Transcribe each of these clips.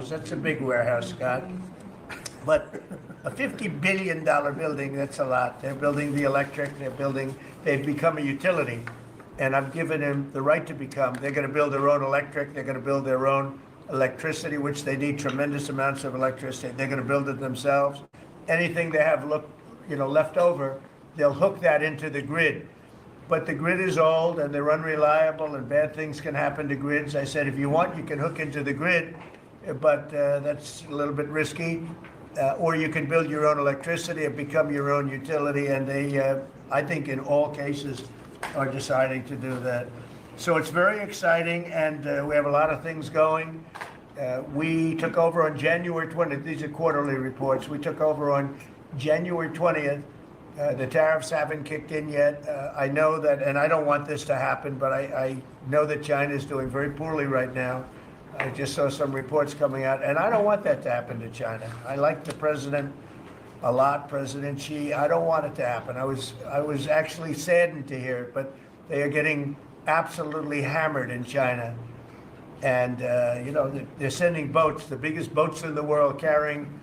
That's a big warehouse, Scott. But a $50 billion building, that's a lot. They're building the electric, they've become a utility. And I've given them the right to become. They're going to build their own electric, they're going to build their own electricity, which they need tremendous amounts of electricity. They're going to build it themselves. Anything they have left over, they'll hook that into the grid. But the grid is old and they're unreliable and bad things can happen to grids. I said, if you want, you can hook into the grid, but that's a little bit risky. Or you can build your own electricity and become your own utility. And they, I think in all cases, are deciding to do that. So it's very exciting, and we have a lot of things going. We took over on January 20th. These are quarterly reports. We took over on January 20th. The tariffs haven't kicked in yet. I know that, and I don't want this to happen, but I know that China is doing very poorly right now. I just saw some reports coming out, and I don't want that to happen to China. I like the president a lot, President Xi. I don't want it to happen. I was actually saddened to hear it, but they are getting absolutely hammered in China. And, they're sending boats, the biggest boats in the world, carrying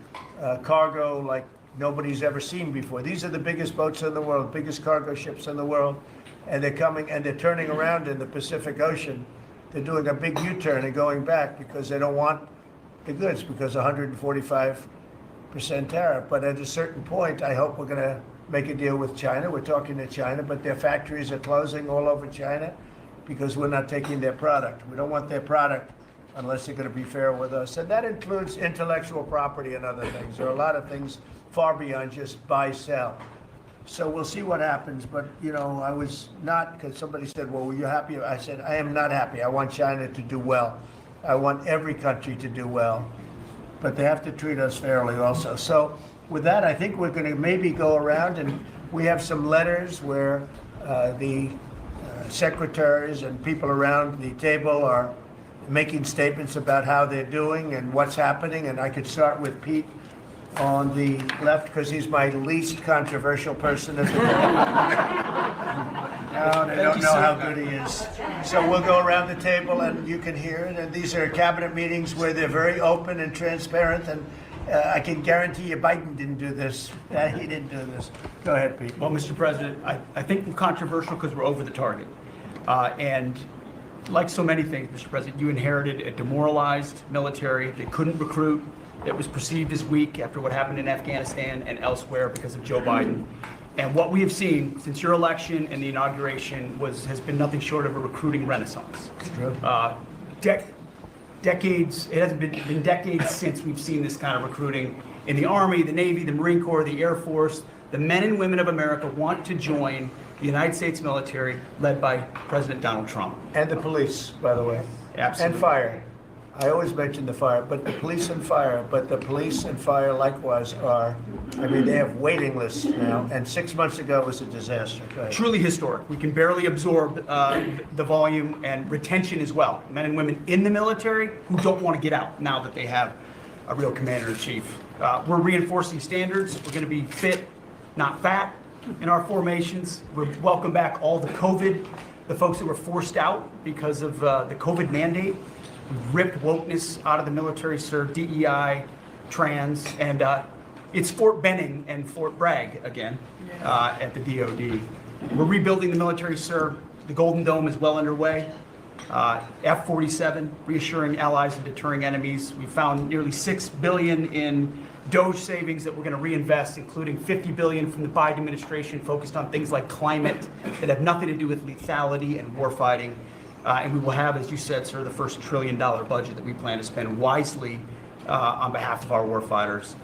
cargo like nobody's ever seen before. These are the biggest boats in the world, biggest cargo ships in the world. And they're coming and they're turning around in the Pacific Ocean. They're doing a big U-turn and going back because they don't want the goods, because 145% tariff. But at a certain point, I hope we're going to make a deal with China. We're talking to China, but their factories are closing all over China because we're not taking their product. We don't want their product unless they're going to be fair with us. And that includes intellectual property and other things. There are a lot of things far beyond just buy, sell. So we'll see what happens. But, I was not, because somebody said, well, were you happy? I said, I am not happy. I want China to do well. I want every country to do well. But they have to treat us fairly also. So with that, I think we're going to maybe go around, and we have some letters where the secretaries and people around the table are making statements about how they're doing and what's happening. And I could start with Pete on the left, because he's my least controversial person at the moment. No, they don't know how good he is. So we'll go around the table and you can hear it. And these are cabinet meetings where they're very open and transparent. And I can guarantee you Biden didn't do this. He didn't do this. Go ahead, Pete. Well, Mr. President, I think we're controversial because we're over the target. And like so many things, Mr. President, you inherited a demoralized military that couldn't recruit, that was perceived as weak after what happened in Afghanistan and elsewhere because of Joe Biden. And what we have seen since your election and the inauguration has been nothing short of a recruiting renaissance. Decades, it hasn't been decades since we've seen this kind of recruiting in the Army, the Navy, the Marine Corps, the Air Force. The men and women of America want to join the United States military led by President Donald Trump. And the police, by the way. Absolutely. And fire. I always mention the fire, but the police and fire, likewise they have waiting lists now, and 6 months ago it was a disaster. Truly historic. We can barely absorb the volume and retention as well. Men and women in the military who don't want to get out now that they have a real commander-in-chief. We're reinforcing standards. We're going to be fit, not fat, in our formations. We're welcome back all the folks that were forced out because of the COVID mandate. We've ripped wokeness out of the military, sir, DEI, trans, and it's Fort Benning and Fort Bragg again at the DOD. We're rebuilding the military, sir. The Golden Dome is well underway. F-47, reassuring allies and deterring enemies. We found nearly $6 billion in DOGE savings that we're going to reinvest, including $50 billion from the Biden administration focused on things like climate that have nothing to do with lethality and warfighting. And we will have, as you said, sir, the first $1 trillion budget that we plan to spend wisely on behalf of our warfighters.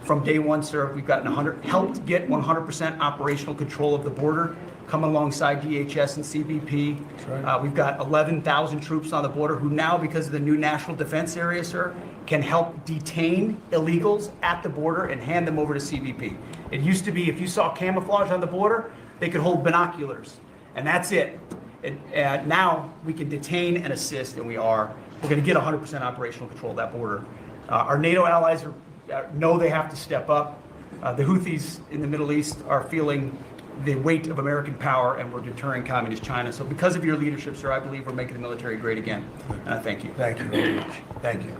From day one, sir, we've helped get 100% operational control of the border, come alongside DHS and CBP. Right. We've got 11,000 troops on the border who now, because of the new national defense area, sir, can help detain illegals at the border and hand them over to CBP. It used to be if you saw camouflage on the border, they could hold binoculars, and that's it. Now we can detain and assist, and we're going to get 100% operational control of that border. Our NATO allies know they have to step up. The Houthis in the Middle East are feeling the weight of American power, and we're deterring communist China. So because of your leadership, sir, I believe we're making the military great again. And I thank you. Thank you very much. Thank you.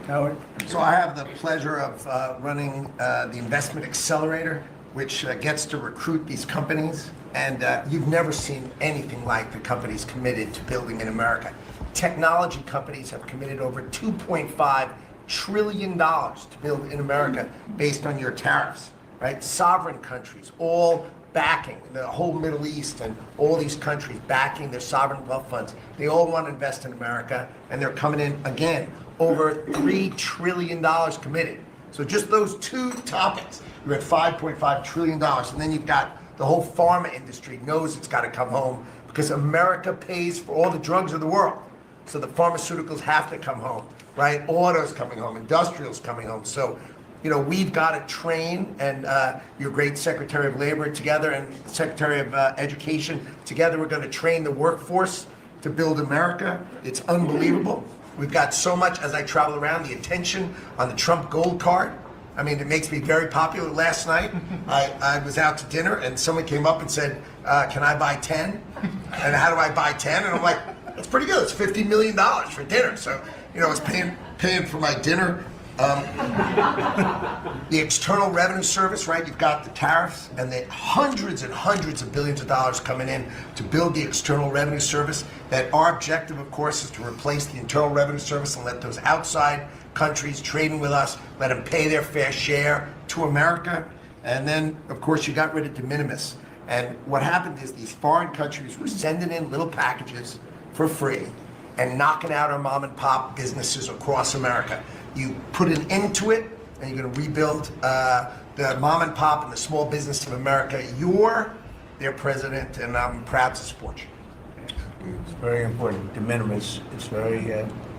Howard? So I have the pleasure of running the Investment Accelerator, which gets to recruit these companies. And you've never seen anything like the companies committed to building in America. Technology companies have committed over $2.5 trillion to build in America based on your tariffs, right? Sovereign countries, all backing, the whole Middle East and all these countries backing their sovereign wealth funds. They all want to invest in America, and they're coming in, again, over $3 trillion committed. So just those two topics, you're at $5.5 trillion. And then you've got the whole pharma industry knows it's got to come home because America pays for all the drugs of the world. So the pharmaceuticals have to come home, right? Autos coming home, industrials coming home. So, you know, we've got to train, and your great Secretary of Labor together and Secretary of Education together, we're going to train the workforce to build America. It's unbelievable. We've got so much, as I travel around, the attention on the Trump Gold Card. I mean, it makes me very popular. Last night, I was out to dinner, and someone came up and said, can I buy 10? And how do I buy 10? And I'm like, that's pretty good. It's $50 million for dinner. So, you know, I was paying for my dinner. The External Revenue Service, right? You've got the tariffs and the hundreds and hundreds of billions of dollars coming in to build the External Revenue Service. That our objective, of course, is to replace the Internal Revenue Service and let those outside countries trading with us, let them pay their fair share to America. And then, of course, you got rid of de minimis. And what happened is these foreign countries were sending in little packages for free and knocking out our mom and pop businesses across America. You put an end to it, and you're going to rebuild the mom and pop and the small business of America. You're their president, and I'm proud to support you. It's very important. De minimis. It's very.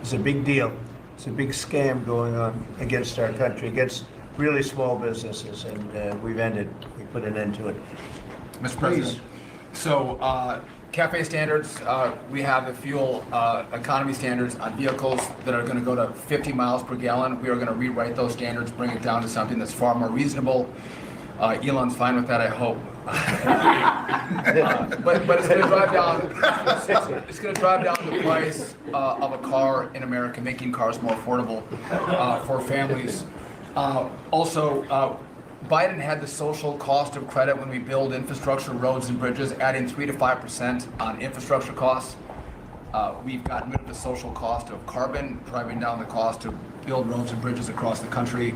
It's a big deal. It's a big scam going on against our country, against really small businesses, and we put an end to it. Mr. President, so CAFE standards, we have the fuel economy standards on vehicles that are going to go to 50 miles per gallon. We are going to rewrite those standards, bring it down to something that's far more reasonable. Elon's fine with that, I hope. But it's going to drive down. It's going to drive down the price of a car in America, making cars more affordable for families. Also, Biden had the social cost of credit when we build infrastructure, roads and bridges, adding 3 to 5% on infrastructure costs. We've gotten rid of the social cost of carbon, driving down the cost to build roads and bridges across the country.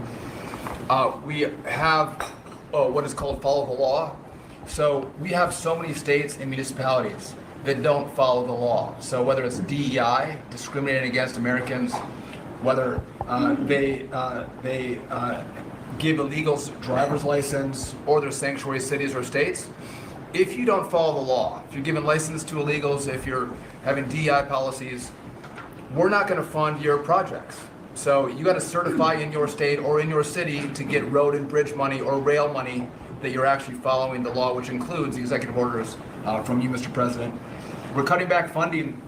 We have what is called follow the law. So we have so many states and municipalities that don't follow the law. So whether it's DEI, discriminating against Americans, whether they give illegals driver's license, or their sanctuary cities or states, if you don't follow the law, if you're giving license to illegals, if you're having DEI policies, we're not going to fund your projects. So you got to certify in your state or in your city to get road and bridge money or rail money that you're actually following the law, which includes the executive orders from you, Mr. President. We're cutting back funding.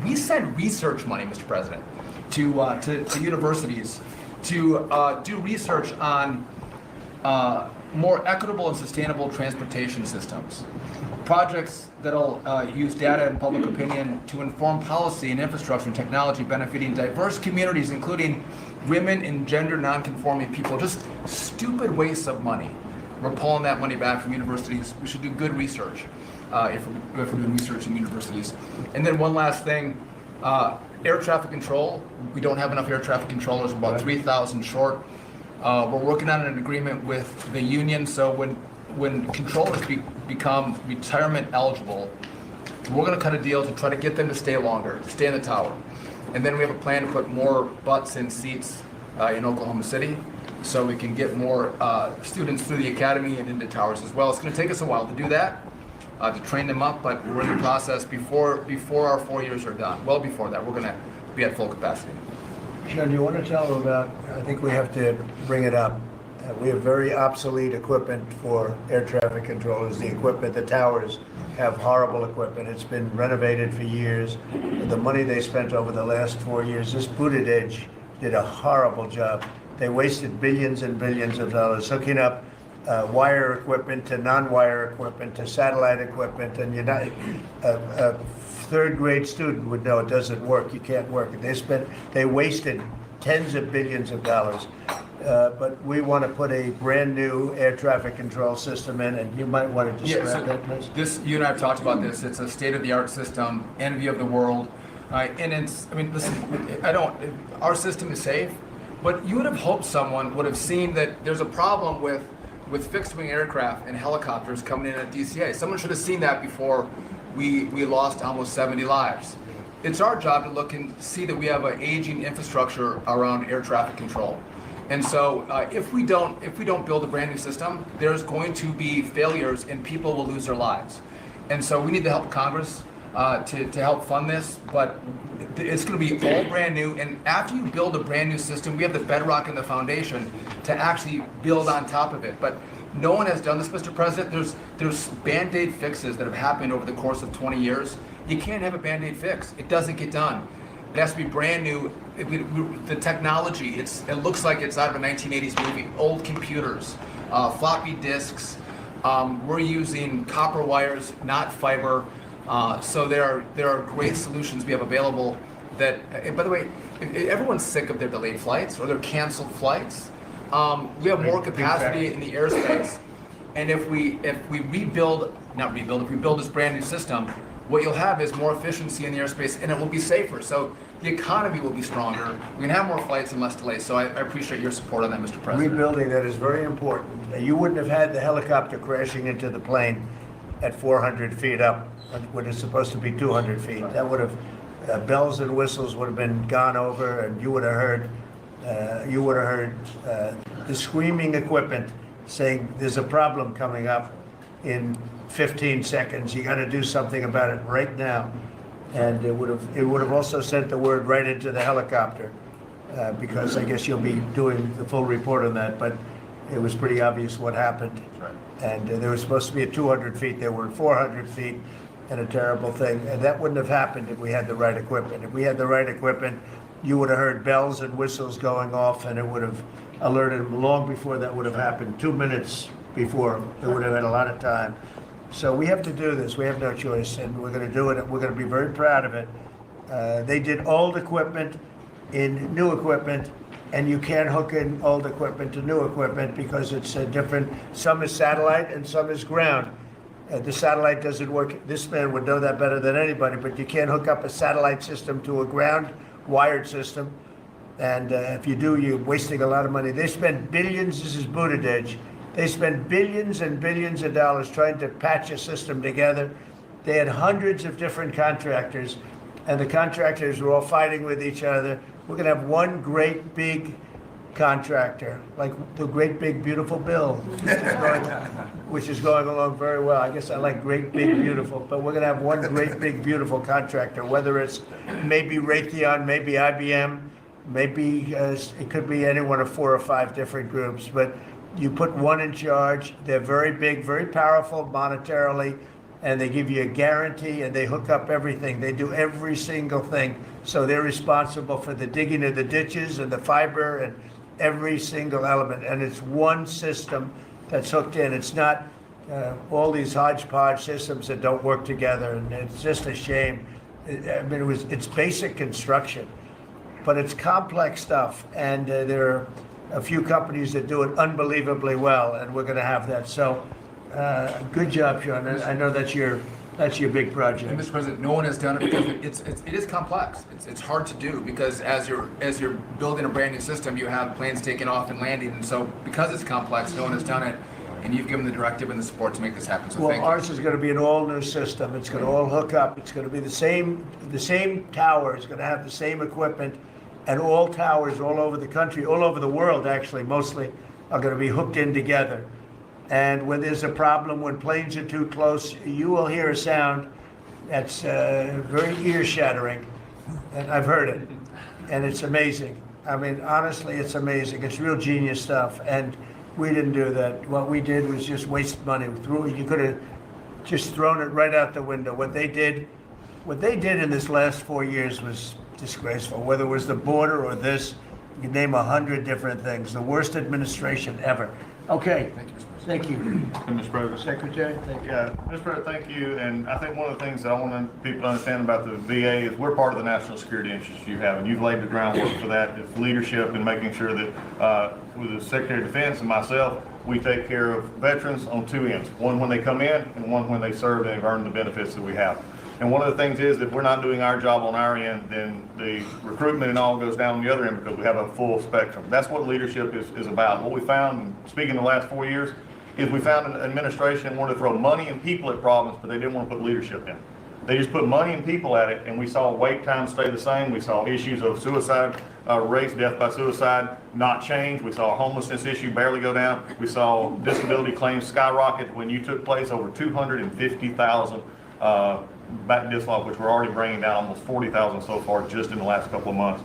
We send research money, Mr. President, to universities to do research on more equitable and sustainable transportation systems. Projects that'll use data and public opinion to inform policy and infrastructure and technology benefiting diverse communities, including women and gender non-conforming people. Just stupid wastes of money. We're pulling that money back from universities. We should do good research if we're doing research in universities. And then one last thing, air traffic control. We don't have enough air traffic controllers, about 3,000 short. We're working on an agreement with the union, so when controllers become retirement eligible, we're going to cut a deal to try to get them to stay longer, stay in the tower. And then we have a plan to put more butts in seats in Oklahoma City, so we can get more students through the academy and into towers as well. It's going to take us a while to do that, to train them up, but we're in the process before our 4 years are done. Well before that, we're going to be at full capacity. Sean, do you want to tell them about, I think we have to bring it up. We have very obsolete equipment for air traffic controllers. The equipment, the towers have horrible equipment. It's been renovated for years. The money they spent over the last 4 years, this Buttigieg did a horrible job. They wasted billions and billions of dollars hooking up wire equipment to non-wire equipment to satellite equipment, and you're not, a third grade student would know it doesn't work. You can't work it. They wasted tens of billions of dollars. But we want to put a brand-new air traffic control system in, and you might want to Yeah, describe so that, please. this, you and I have talked about this. It's a state-of-the-art system, envy of the world. And it's, I mean, listen, our system is safe, but you would have hoped someone would have seen that there's a problem with fixed-wing aircraft and helicopters coming in at DCA. Someone should have seen that before we lost almost 70 lives. It's our job to look and see that we have an aging infrastructure around air traffic control. And so if we don't build a brand new system, there's going to be failures and people will lose their lives. And so we need to help Congress to help fund this, but it's going to be all brand new. And after you build a brand new system, we have the bedrock and the foundation to actually build on top of it. But no one has done this, Mr. President. There's Band-Aid fixes that have happened over the course of 20 years. You can't have a Band-Aid fix. It doesn't get done. It has to be brand new. The technology, it looks like it's out of a 1980s movie. Old computers, floppy disks. We're using copper wires, not fiber. So there are great solutions we have available that, and by the way, everyone's sick of their delayed flights or their canceled flights. We have more capacity in the airspace. And if we build this brand new system, what you'll have is more efficiency in the airspace and it will be safer. So the economy will be stronger. We can have more flights and less delays. So I appreciate your support on that, Mr. President. Rebuilding that is very important. You wouldn't have had the helicopter crashing into the plane at 400 feet up when it's supposed to be 200 feet. That would have, bells and whistles would have been gone over, and you would have heard the screaming equipment saying there's a problem coming up in 15 seconds. You got to do something about it right now. And it would have also sent the word right into the helicopter, because I guess you'll be doing the full report on that, but it was pretty obvious what happened. And they were supposed to be at 200 feet, they were at 400 feet, and a terrible thing. And that wouldn't have happened if we had the right equipment. If we had the right equipment, you would have heard bells and whistles going off, and it would have alerted them long before that would have happened, 2 minutes before. They would have had a lot of time. So we have to do this. We have no choice, and we're going to do it. And we're going to be very proud of it. They did old equipment in new equipment, and you can't hook in old equipment to new equipment because it's different. Some is satellite and some is ground. The satellite doesn't work. This man would know that better than anybody, but you can't hook up a satellite system to a ground wired system. And if you do, you're wasting a lot of money. They spend billions. This is Buttigieg. They spent billions and billions of dollars trying to patch a system together. They had hundreds of different contractors, and the contractors were all fighting with each other. We're going to have one great big contractor, like the great big beautiful bill, which is going along very well. I guess I like great big beautiful, but we're going to have one great big beautiful contractor, whether it's maybe Raytheon, maybe IBM, maybe it could be any one of 4 or 5 different groups, but you put one in charge. They're very big, very powerful monetarily, and they give you a guarantee, and they hook up everything. They do every single thing. So they're responsible for the digging of the ditches and the fiber and every single element. And it's one system that's hooked in. It's not all these hodgepodge systems that don't work together, and it's just a shame. I mean, it's basic construction, but it's complex stuff, and there are a few companies that do it unbelievably well, and we're going to have that. So, good job, Sean. I know that's your big project. And Mr. President, no one has done it because it is complex. It's hard to do because as you're building a brand new system, you have planes taking off and landing, and so because it's complex, no one has done it. And you've given the directive and the support to make this happen. So well, thank you. ours is going to be an all-new system. It's going to all hook up. It's going to be the same tower. It's going to have the same equipment. And all towers all over the country, all over the world actually, mostly, are going to be hooked in together. And when there's a problem, when planes are too close, you will hear a sound that's very ear-shattering. And I've heard it. And it's amazing. I mean, honestly, it's amazing. It's real genius stuff. And we didn't do that. What we did was just waste money. You could have just thrown it right out the window. What they did in this last 4 years was disgraceful. Whether it was the border or this, you name 100 different things. The worst administration ever. Okay, Thank you, Mr. President. thank you. Mr. President. Secretary, thank you. Yeah, Mr. President, thank you. And I think one of the things that I want people to understand about the VA is we're part of the national security interests you have, and you've laid the groundwork for that. It's leadership and making sure that with the Secretary of Defense and myself, we take care of veterans on two ends. One when they come in and one when they serve and they've earned the benefits that we have. And one of the things is if we're not doing our job on our end, then the recruitment and all goes down on the other end because we have a full spectrum. That's what leadership is about. What we found, speaking the last 4 years, is we found an administration that wanted to throw money and people at problems, but they didn't want to put leadership in. They just put money and people at it, and we saw wait times stay the same. We saw issues of suicide rates, death by suicide, not change. We saw a homelessness issue barely go down. We saw disability claims skyrocket. When you took place, over 250,000 back dislodged, which we're already bringing down almost 40,000 so far just in the last couple of months.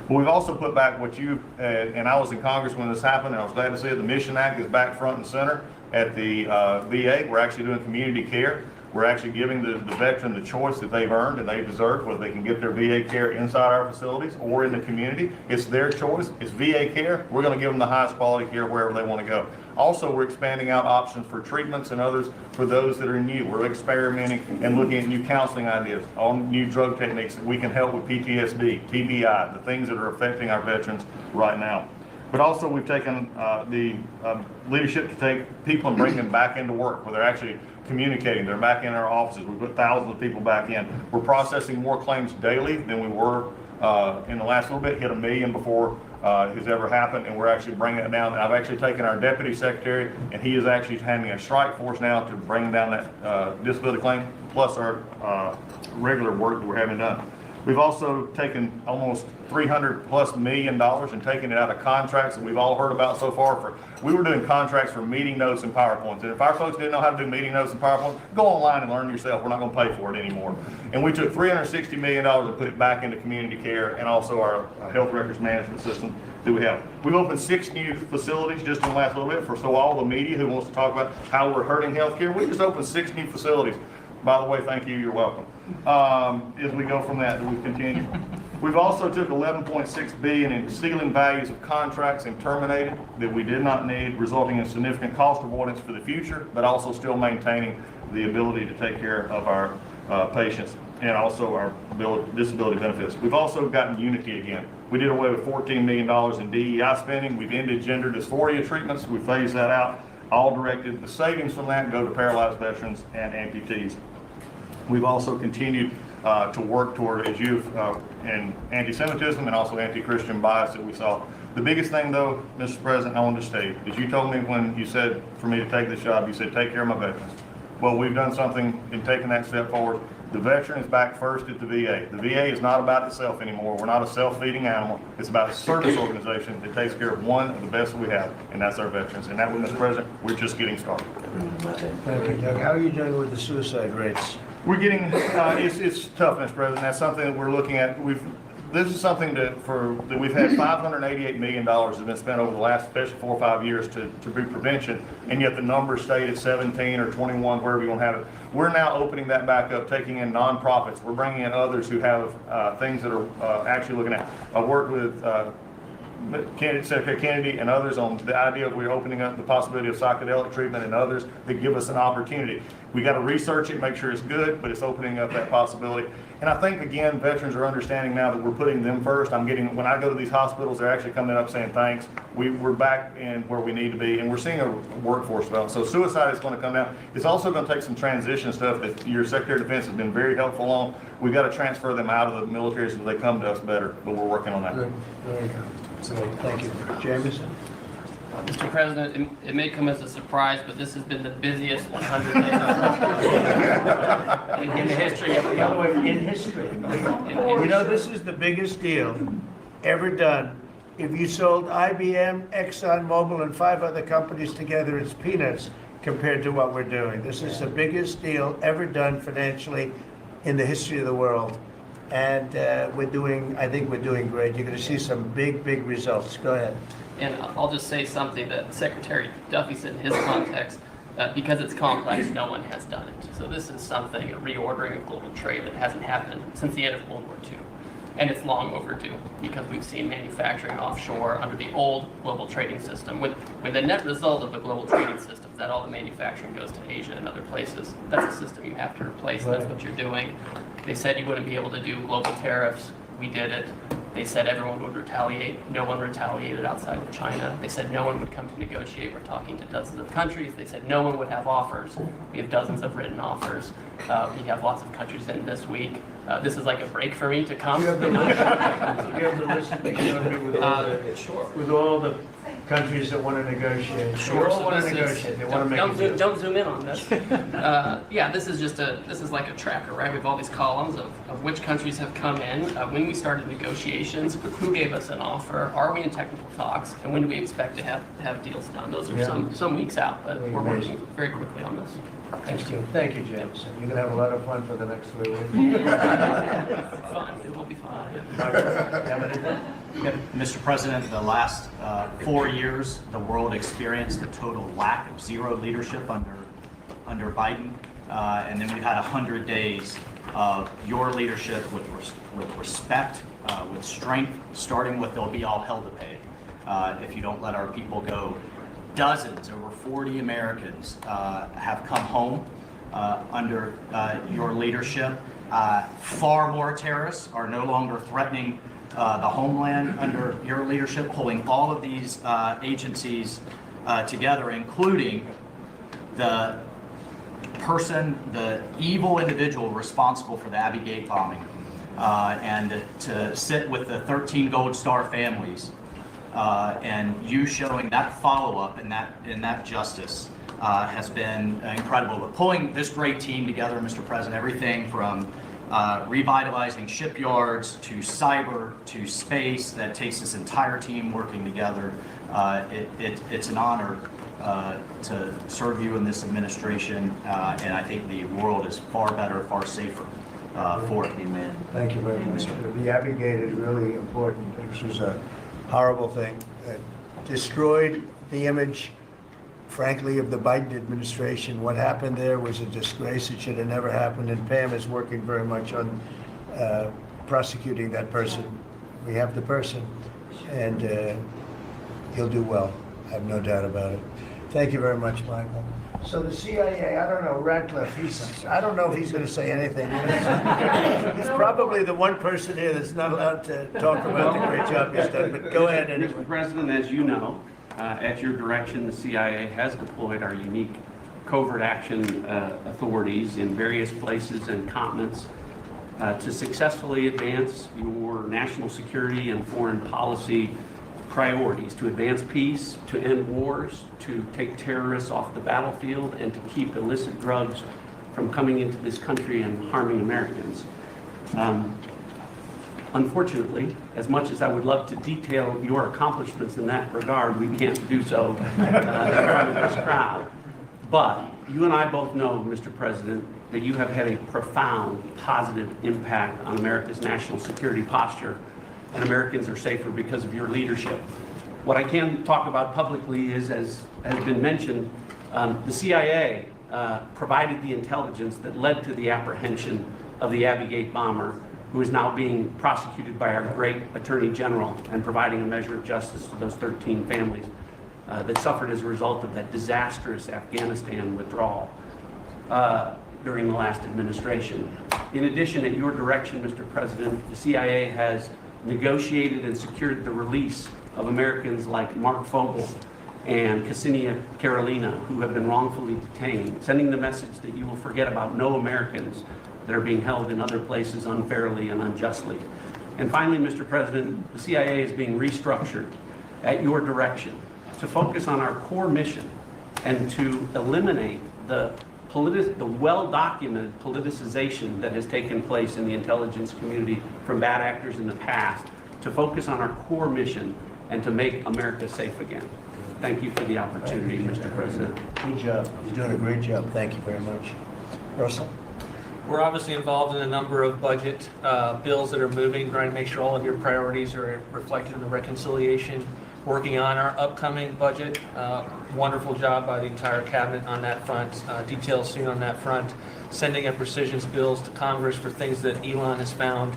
But we've also put back what you, and I was in Congress when this happened, and I was glad to see it, the Mission Act is back front and center at the VA. We're actually doing community care. We're actually giving the veteran the choice that they've earned and they deserve, whether they can get their VA care inside our facilities or in the community. It's their choice. It's VA care. We're going to give them the highest quality care wherever they want to go. Also, we're expanding out options for treatments and others for those that are new. We're experimenting and looking at new counseling ideas, all new drug techniques that we can help with PTSD, TBI, the things that are affecting our veterans right now. But also we've taken the leadership to take people and bring them back into work where they're actually communicating. They're back in our offices. We put thousands of people back in. We're processing more claims daily than we were in the last little bit, hit 1 million before has ever happened, and we're actually bringing it down. I've actually taken our deputy secretary, and he is actually handing a strike force now to bring down that disability claim, plus our regular work that we're having done. We've also taken almost $300+ million and taken it out of contracts that we've all heard about so far. We were doing contracts for meeting notes and PowerPoints. And if our folks didn't know how to do meeting notes and PowerPoints, go online and learn yourself. We're not going to pay for it anymore. And we took $360 million and put it back into community care and also our health records management system that we have. We've opened 6 new facilities just in the last little bit so all the media who wants to talk about how we're hurting healthcare, we just opened 6 new facilities. By the way, thank you, you're welcome. As we go from that, we continue. We've also took $11.6 billion in ceiling values of contracts and terminated that we did not need, resulting in significant cost avoidance for the future, but also still maintaining the ability to take care of our patients and also our disability benefits. We've also gotten unity again. We did away with $14 million in DEI spending. We've ended gender dysphoria treatments. We phased that out. All directed, the savings from that go to paralyzed veterans and amputees. We've also continued to work toward, as you've, in anti-Semitism and also anti-Christian bias that we saw. The biggest thing though, Mr. President, I wanted to state, is you told me when you said for me to take this job, you said take care of my veterans. Well, we've done something in taking that step forward. The veteran is back first at the VA. The VA is not about itself anymore. We're not a self-feeding animal. It's about a service organization that takes care of one of the best we have, and that's our veterans. And that way, Mr. President, we're just getting started. Thank you, Doug. How are you doing with the suicide rates? We're getting, it's tough, Mr. President. That's something that we're looking at. This is something that we've had $588 million has been spent over the last, especially 4 or 5 years to do prevention, and yet the numbers stayed at 17 or 21, wherever you want to have it. We're now opening that back up, taking in nonprofits. We're bringing in others who have things that are actually looking at. I worked with Secretary Kennedy and others on the idea of we're opening up the possibility of psychedelic treatment and others that give us an opportunity. We got to research it, make sure it's good, but it's opening up that possibility. And I think, again, veterans are understanding now that we're putting them first. When I go to these hospitals, they're actually coming up saying thanks. We're back in where we need to be, and we're seeing a workforce develop. So suicide is going to come down. It's also going to take some transition stuff that your Secretary of Defense has been very helpful on. We've got to transfer them out of the military so they come to us better, but we're working on that. Good. Very good. Thank you. Jameson? Mr. President, it may come as a surprise, but this has been the busiest 100 days in the history of the government. In history. You know, this is the biggest deal ever done. If you sold IBM, ExxonMobil, and 5 other companies together, it's peanuts compared to what we're doing. This is the biggest deal ever done financially in the history of the world. And I think we're doing great. You're going to see some big, big results. Go ahead. And I'll just say something that Secretary Duffy said in his context, because it's complex, no one has done it. So this is something, a reordering of global trade that hasn't happened since the end of World War II. And it's long overdue because we've seen manufacturing offshore under the old global trading system. With the net result of the global trading system is that all the manufacturing goes to Asia and other places. That's a system you have to replace, and that's what you're doing. They said you wouldn't be able to do global tariffs. We did it. They said everyone would retaliate. No one retaliated outside of China. They said no one would come to negotiate. We're talking to dozens of countries. They said no one would have offers. We have dozens of written offers. We have lots of countries in this week. This is like a break for me to come. You have the list, you have the list that you want to do Sure. with all the countries that want to negotiate. They Sure. all So want to this is- negotiate, they want to make a deal. don't zoom in on this. Yeah, this is like a tracker, right? We have all these columns of which countries have come in, when we started negotiations, who gave us an offer, are we in technical talks, and when do we expect to have deals done? Those are Yeah. some weeks out, but Really we're working amazing. very quickly on this. Thank you. Thank you, James. You're gonna have a lot of fun for the next 3 weeks. Fun, it will be fun. Have anything? Mr. President, the last 4 years, the world experienced a total lack of zero leadership under Biden. And then we've had 100 days of your leadership with respect, with strength, starting with there'll be all hell to pay if you don't let our people go. Dozens, over 40 Americans have come home under your leadership. Far more terrorists are no longer threatening the homeland under your leadership, pulling all of these agencies together, including the evil individual responsible for the Abbey Gate bombing, and to sit with the 13 Gold Star families, and you showing that follow-up and that justice has been incredible. But pulling this great team together, Mr. President, everything from revitalizing shipyards to cyber to space, that takes this entire team working together. It's an honor to serve you in this administration, and I think the world is far better, far safer for it. Amen. Thank you very much. The Abbey Gate is really important. This was a horrible thing that destroyed the image, frankly, of the Biden administration. What happened there was a disgrace. It should have never happened, and Pam is working very much on prosecuting that person. We have the person, and he'll do well. I have no doubt about it. Thank you very much, Michael. So the CIA, I don't know, Radcliffe, I don't know if he's going to say anything. He's probably the one person here that's not allowed to talk about the great job he's done, but go ahead anyway. Mr. President, as you know, at your direction, the CIA has deployed our unique covert action authorities in various places and continents to successfully advance your national security and foreign policy priorities, to advance peace, to end wars, to take terrorists off the battlefield, and to keep illicit drugs from coming into this country and harming Americans. Unfortunately, as much as I would love to detail your accomplishments in that regard, we can't do so in front of this crowd. But you and I both know, Mr. President, that you have had a profound positive impact on America's national security posture, and Americans are safer because of your leadership. What I can talk about publicly is, as has been mentioned, the CIA provided the intelligence that led to the apprehension of the Abbey Gate bomber, who is now being prosecuted by our great Attorney General and providing a measure of justice to those 13 families that suffered as a result of that disastrous Afghanistan withdrawal during the last administration. In addition, at your direction, Mr. President, the CIA has negotiated and secured the release of Americans like Mark Fogel and Ksenia Carolina, who have been wrongfully detained, sending the message that you will forget about no Americans that are being held in other places unfairly and unjustly. And finally, Mr. President, the CIA is being restructured at your direction to focus on our core mission and to eliminate the well-documented politicization that has taken place in the intelligence community from bad actors in the past, to focus on our core mission and to make America safe again. Thank you for the opportunity, Mr. President. Good job. You're doing a great job. Thank you very much. Russell? We're obviously involved in a number of budget bills that are moving, trying to make sure all of your priorities are reflected in the reconciliation. Working on our upcoming budget. Wonderful job by the entire cabinet on that front. Details soon on that front. Sending up rescissions bills to Congress for things that Elon has found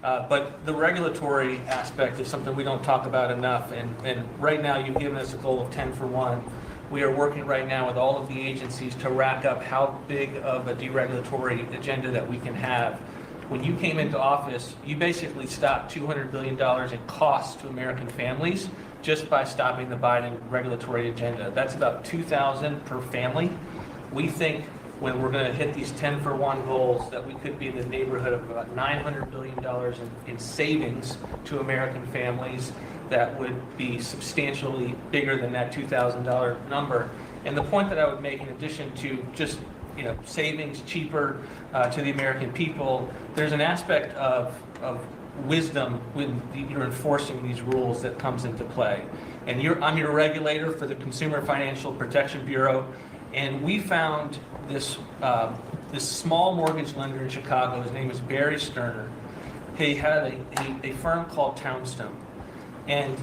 But the regulatory aspect is something we don't talk about enough. And right now, you've given us a goal of 10 for 1. We are working right now with all of the agencies to rack up how big of a deregulatory agenda that we can have. When you came into office, you basically stopped $200 billion in costs to American families just by stopping the Biden regulatory agenda. That's about $2,000 per family. We think when we're going to hit these 10 for 1 goals that we could be in the neighborhood of about $900 billion in savings to American families that would be substantially bigger than that $2,000 number. And the point that I would make, in addition to just savings cheaper to the American people, there's an aspect of wisdom when you're enforcing these rules that comes into play. And I'm your regulator for the Consumer Financial Protection Bureau, and we found this small mortgage lender in Chicago. His name is Barry Sterner. He had a firm called Townstone, and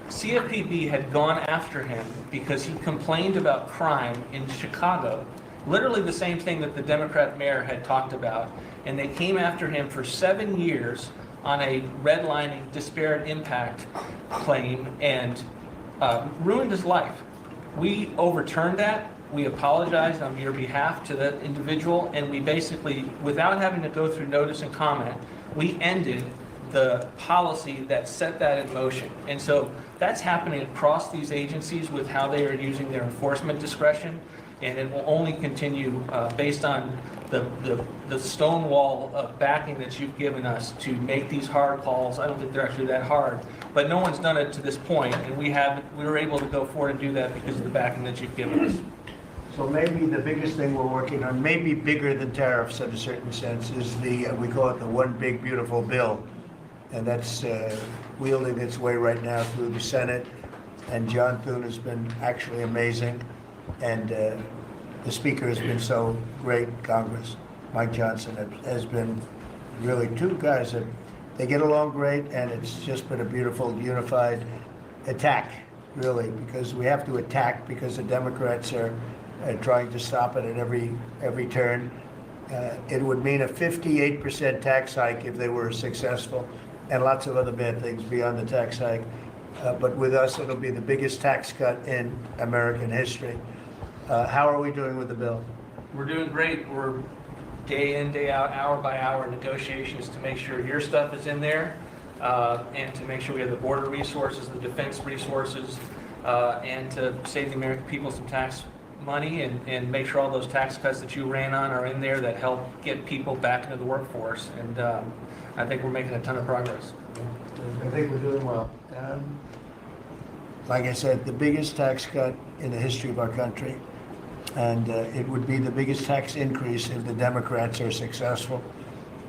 CFPB had gone after him because he complained about crime in Chicago, literally the same thing that the Democrat mayor had talked about, and they came after him for 7 years on a redlining disparate impact claim and ruined his life. We overturned that. We apologized on your behalf to that individual, and we basically, without having to go through notice and comment, we ended the policy that set that in motion. And so that's happening across these agencies with how they are using their enforcement discretion, and it will only continue based on the stonewall of backing that you've given us to make these hard calls. I don't think they're actually that hard, but no one's done it to this point, and we were able to go forward and do that because of the backing that you've given us. So maybe the biggest thing we're working on, maybe bigger than tariffs in a certain sense, is we call it the one big beautiful bill. And that's wielding its way right now through the Senate. And John Thune has been actually amazing. And the Speaker has been so great, Congress. Mike Johnson has been really two guys that they get along great, and it's just been a beautiful, unified attack, really, because we have to attack because the Democrats are trying to stop it at every turn. It would mean a 58% tax hike if they were successful, and lots of other bad things beyond the tax hike. But with us, it'll be the biggest tax cut in American history. How are we doing with the bill? We're doing great. We're day in, day out, hour by hour negotiations to make sure your stuff is in there, and to make sure we have the border resources, the defense resources, and to save the American people some tax money and make sure all those tax cuts that you ran on are in there that help get people back into the workforce. And I think we're making a ton of progress. I think we're doing well. Like I said, the biggest tax cut in the history of our country. And it would be the biggest tax increase if the Democrats are successful.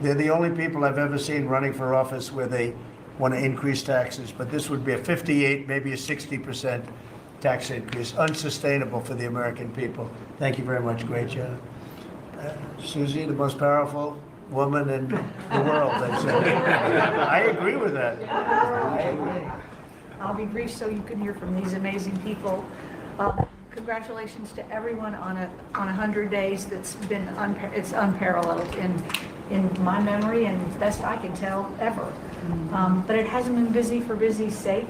They're the only people I've ever seen running for office where they want to increase taxes, but this would be a 58, maybe a 60% tax increase, unsustainable for the American people. Thank you very much. Great job. Susie, the most powerful woman in the world, I'd say. I agree with that. I agree. I'll be brief so you can hear from these amazing people. Congratulations to everyone on 100 days. That's been it's unparalleled in my memory, and best I can tell, ever. But it hasn't been busy for busy's sake.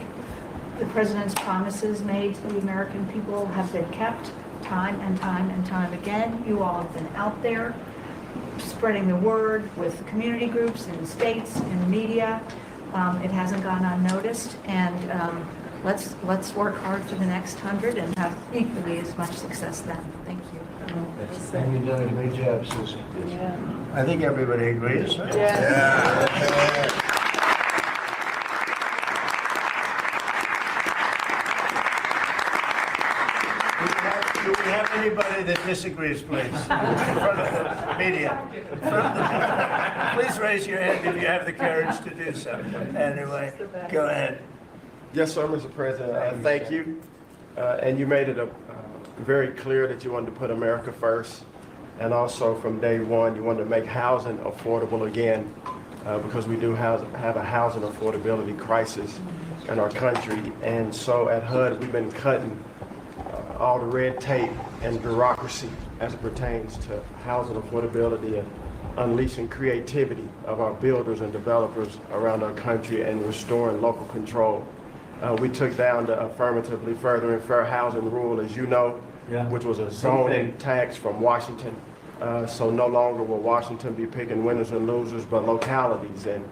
The president's promises made to the American people have been kept time and time and time again. You all have been out there spreading the word with community groups and states and media. It hasn't gone unnoticed, and let's work hard for the next 100 and have equally as much success then. Thank you. You've done a great job, Susie. Yeah. I think everybody agrees. Right? Yeah. Do we have anybody that disagrees, please? In front of the media. In front of the- Please raise your hand if you have the courage to do so. Anyway, go ahead. Yes, sir, Mr. President. Thank you. And you made it very clear that you wanted to put America first. And also from day one, you wanted to make housing affordable again, because we do have a housing affordability crisis in our country. And so at HUD, we've been cutting all the red tape and bureaucracy as it pertains to housing affordability. unleashing creativity of our builders and developers around our country and restoring local control. We took down the affirmatively furthering fair housing rule, as you know, which was a zoning tax from Washington. So no longer will Washington be picking winners and losers, but localities and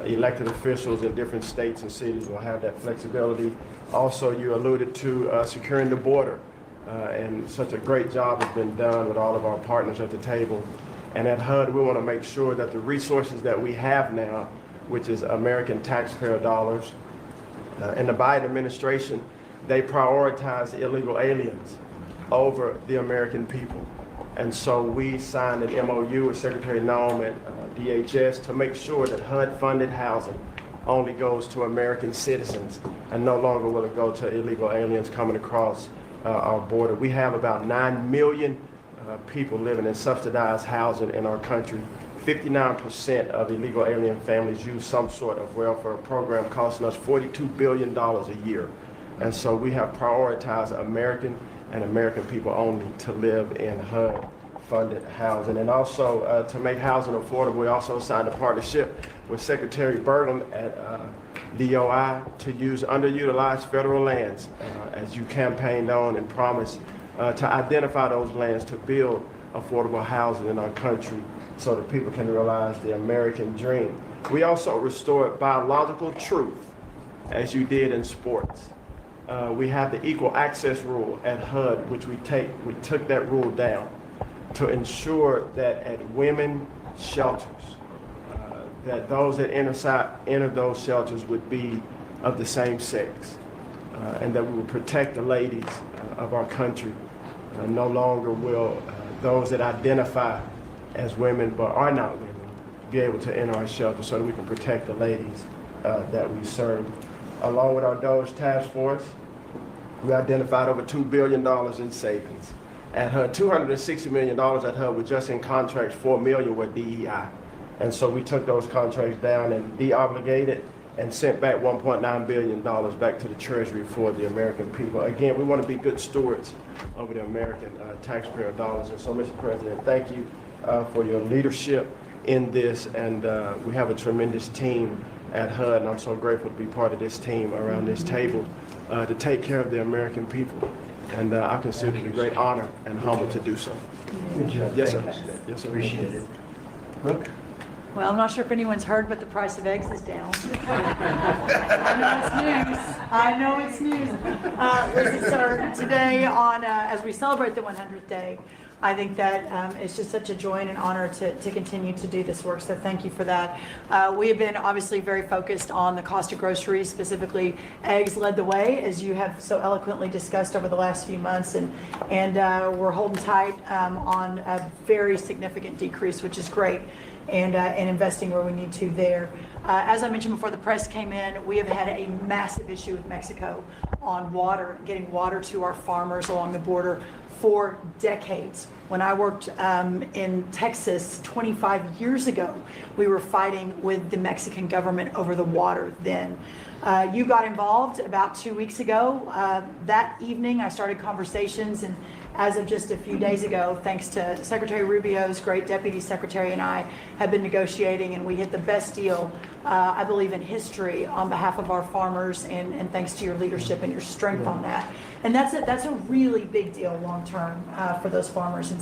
elected officials in different states and cities will have that flexibility. Also, you alluded to securing the border, and such a great job has been done with all of our partners at the table. And at HUD, we want to make sure that the resources that we have now, which is American taxpayer dollars, in the Biden administration, they prioritize illegal aliens over the American people. And so we signed an MOU with Secretary Noem at DHS to make sure that HUD-funded housing only goes to American citizens and no longer will it go to illegal aliens coming across our border. We have about 9 million people living in subsidized housing in our country. 59% of illegal alien families use some sort of welfare program costing us $42 billion a year. And so we have prioritized American and American people only to live in HUD-funded housing. And also to make housing affordable, we also signed a partnership with Secretary Burgum at DOI to use underutilized federal lands as you campaigned on and promised to identify those lands to build affordable housing in our country so that people can realize the American dream. We also restored biological truth, as you did in sports. We have the equal access rule at HUD, which we took that rule down to ensure that at women shelters, that those that enter those shelters would be of the same sex, and that we would protect the ladies of our country. No longer will those that identify as women but are not women be able to enter our shelter so that we can protect the ladies that we serve. Along with our DOGE task force, we identified over $2 billion in savings. At HUD, $260 million at HUD were just in contracts, $4 million were DEI. And so we took those contracts down and de-obligated and sent back $1.9 billion back to the Treasury for the American people. Again, we want to be good stewards over the American taxpayer dollars. And so, Mr. President, thank you for your leadership in this. And we have a tremendous team at HUD, and I'm so grateful to be part of this team around this table to take care of the American people. And I consider it a great honor and humble to do so. Good job. Yes, sir. Thank you. Yes, sir. Appreciate it. Brooke? Well, I'm not sure if anyone's heard, but the price of eggs is down. I know it's news. Listen, sir, today on, as we celebrate the 100th day, I think that it's just such a joy and an honor to continue to do this work, so thank you for that. We have been obviously very focused on the cost of groceries, specifically eggs led the way, as you have so eloquently discussed over the last few months, and we're holding tight on a very significant decrease, which is great, and investing where we need to there. As I mentioned before the press came in, we have had a massive issue with Mexico on water, getting water to our farmers along the border for decades. When I worked in Texas 25 years ago, we were fighting with the Mexican government over the water then. You got involved about 2 weeks ago. That evening, I started conversations, and as of just a few days ago, thanks to Secretary Rubio's great deputy secretary and I have been negotiating, and we hit the best deal, I believe, in history on behalf of our farmers, and thanks to your leadership and your strength on that. And that's a really big deal long term for those farmers in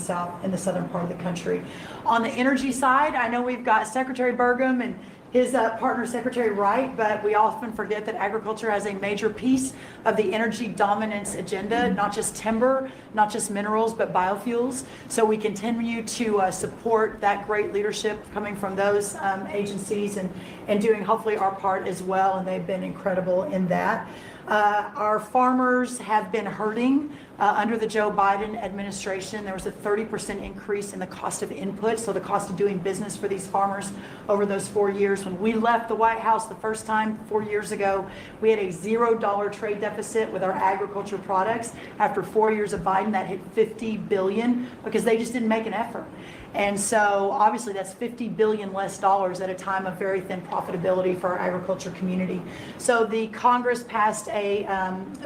the southern part of the country. On the energy side, I know we've got Secretary Burgum and his partner, Secretary Wright, but we often forget that agriculture has a major piece of the energy dominance agenda, not just timber, not just minerals, but biofuels. So we continue to support that great leadership coming from those agencies and doing hopefully our part as well, and they've been incredible in that. Our farmers have been hurting under the Joe Biden administration. There was a 30% increase in the cost of input, so the cost of doing business for these farmers over those 4 years. When we left the White House the first time 4 years ago, we had a $0 trade deficit with our agriculture products. After 4 years of Biden, that hit $50 billion because they just didn't make an effort. And so obviously that's $50 billion less dollars at a time of very thin profitability for our agriculture community. So the Congress passed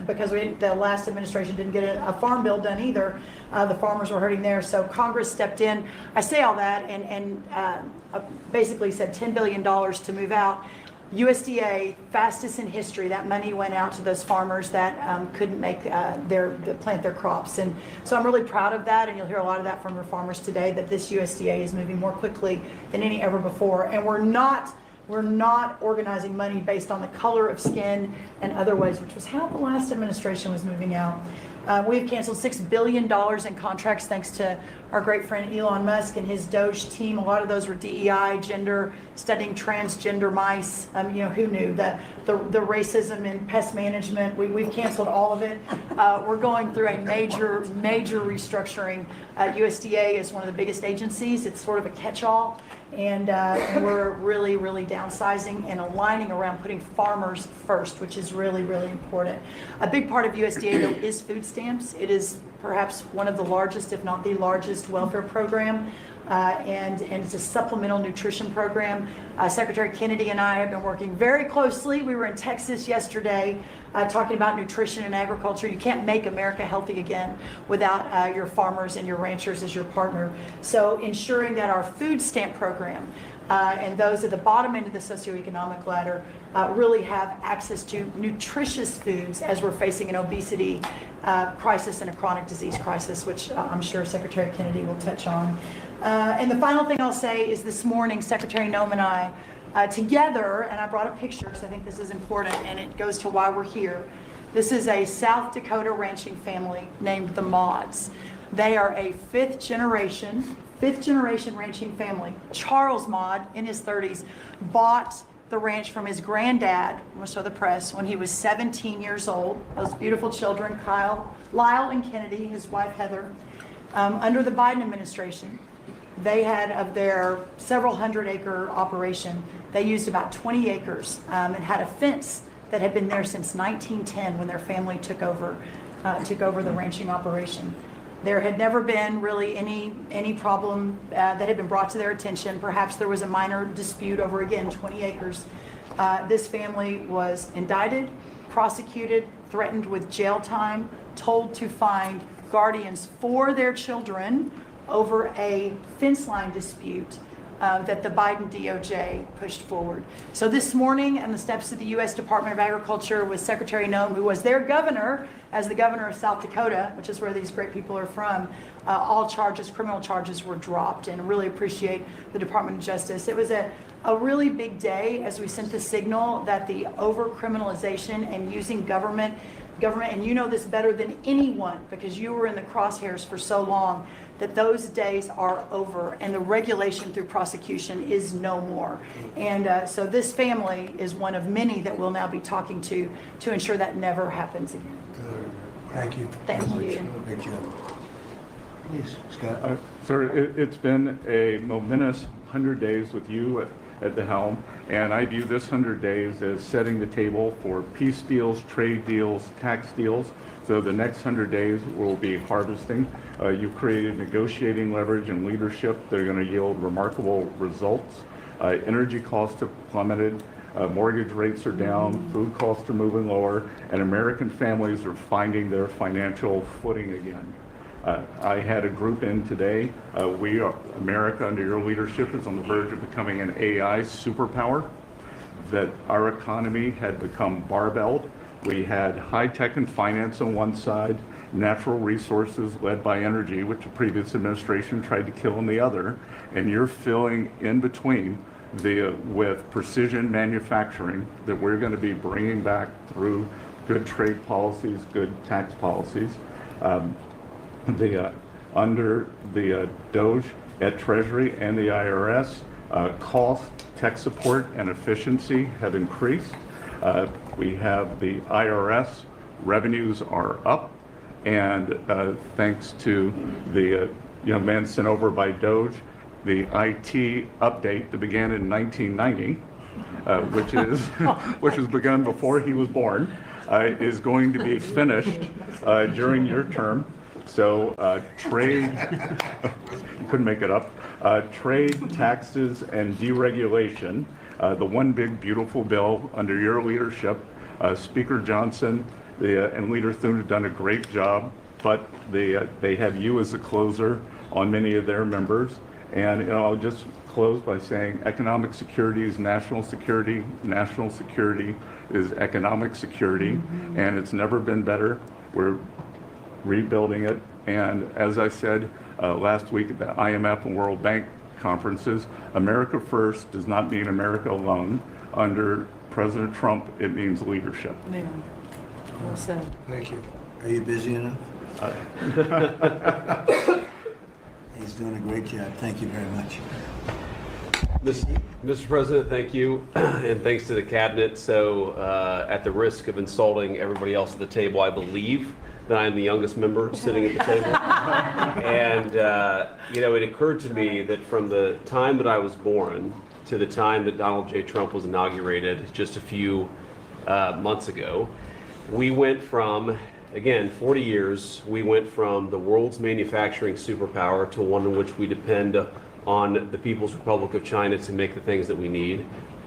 because the last administration didn't get a farm bill done either, the farmers were hurting there, so Congress stepped in. I say all that and basically said $10 billion to move out. USDA, fastest in history, that money went out to those farmers that couldn't make plant their crops. And so I'm really proud of that, and you'll hear a lot of that from our farmers today, that this USDA is moving more quickly than any ever before. And we're not organizing money based on the color of skin and other ways, which was how the last administration was moving out. We've canceled $6 billion in contracts thanks to our great friend Elon Musk and his Doge team. A lot of those were DEI, gender, studying transgender mice. Who knew that the racism in pest management, we've canceled all of it. We're going through a major restructuring. USDA is one of the biggest agencies. It's sort of a catch-all. And we're really downsizing and aligning around putting farmers first, which is really important. A big part of USDA, though, is food stamps. It is perhaps one of the largest, if not the largest, welfare program. And it's a supplemental nutrition program. Secretary Kennedy and I have been working very closely. We were in Texas yesterday talking about nutrition and agriculture. You can't make America healthy again without your farmers and your ranchers as your partner. So ensuring that our food stamp program and those at the bottom end of the socioeconomic ladder really have access to nutritious foods as we're facing an obesity crisis and a chronic disease crisis, which I'm sure Secretary Kennedy will touch on. And the final thing I'll say is this morning, Secretary Noem and I, together, and I brought a picture because I think this is important and it goes to why we're here. This is a South Dakota ranching family named the Mods. They are a fifth generation ranching family. Charles Mod, in his 30s, bought the ranch from his granddad, I'm going to show the press, when he was 17 years old. Those beautiful children, Lyle and Kennedy, his wife Heather. Under the Biden administration, they had, of their several hundred acre operation, they used about 20 acres and had a fence that had been there since 1910 when their family took over the ranching operation. There had never been really any problem that had been brought to their attention. Perhaps there was a minor dispute over, again, 20 acres. This family was indicted, prosecuted, threatened with jail time, told to find guardians for their children over a fence line dispute that the Biden DOJ pushed forward. So this morning, on the steps of the U.S. Department of Agriculture with Secretary Noem, who was their governor, as the governor of South Dakota, which is where these great people are from, all criminal charges were dropped, and really appreciate the Department of Justice. It was a really big day as we sent the signal that the over-criminalization and using government, and you know this better than anyone because you were in the crosshairs for so long, that those days are over and the regulation through prosecution is no more. And so this family is one of many that we'll now be talking to ensure that never happens again. Good. Thank you. Thank you. Good job. Please, Scott. Sir, it's been a momentous 100 days with you at the helm, and I view this 100 days as setting the table for peace deals, trade deals, tax deals. So the next 100 days will be harvesting. You've created negotiating leverage and leadership that are going to yield remarkable results. Energy costs have plummeted. Mortgage rates are down. Food costs are moving lower. And American families are finding their financial footing again. I had a group in today. America, under your leadership, is on the verge of becoming an AI superpower. That our economy had become barbelled. We had high tech and finance on one side, natural resources led by energy, which the previous administration tried to kill on the other, and you're filling in between with precision manufacturing that we're going to be bringing back through good trade policies, good tax policies. Under the Doge at Treasury and the IRS, cost, tech support, and efficiency have increased. We have the IRS revenues are up, and thanks to the young man sent over by Doge, the IT update that began in 1990, which was begun before he was born, is going to be finished during your term. So trade, you couldn't make it up, trade, taxes, and deregulation, the one big beautiful bill under your leadership Speaker Johnson and Leader Thune have done a great job, but they have you as a closer on many of their members. And I'll just close by saying economic security is national security is economic security, and it's never been better. We're rebuilding it. And as I said last week at the IMF and World Bank conferences, America first does not mean America alone. Under President Trump, it means leadership. Well said. Thank you. Are you busy enough? He's doing a great job. Thank you very much. Mr. President, thank you, and thanks to the cabinet. So at the risk of insulting everybody else at the table, I believe that I'm the youngest member sitting at the table. And, it occurred to me that from the time that I was born to the time that Donald J. Trump was inaugurated just a few months ago, we went from, again, 40 years, we went from the world's manufacturing superpower to one in which we depend on the People's Republic of China to make the things that we need.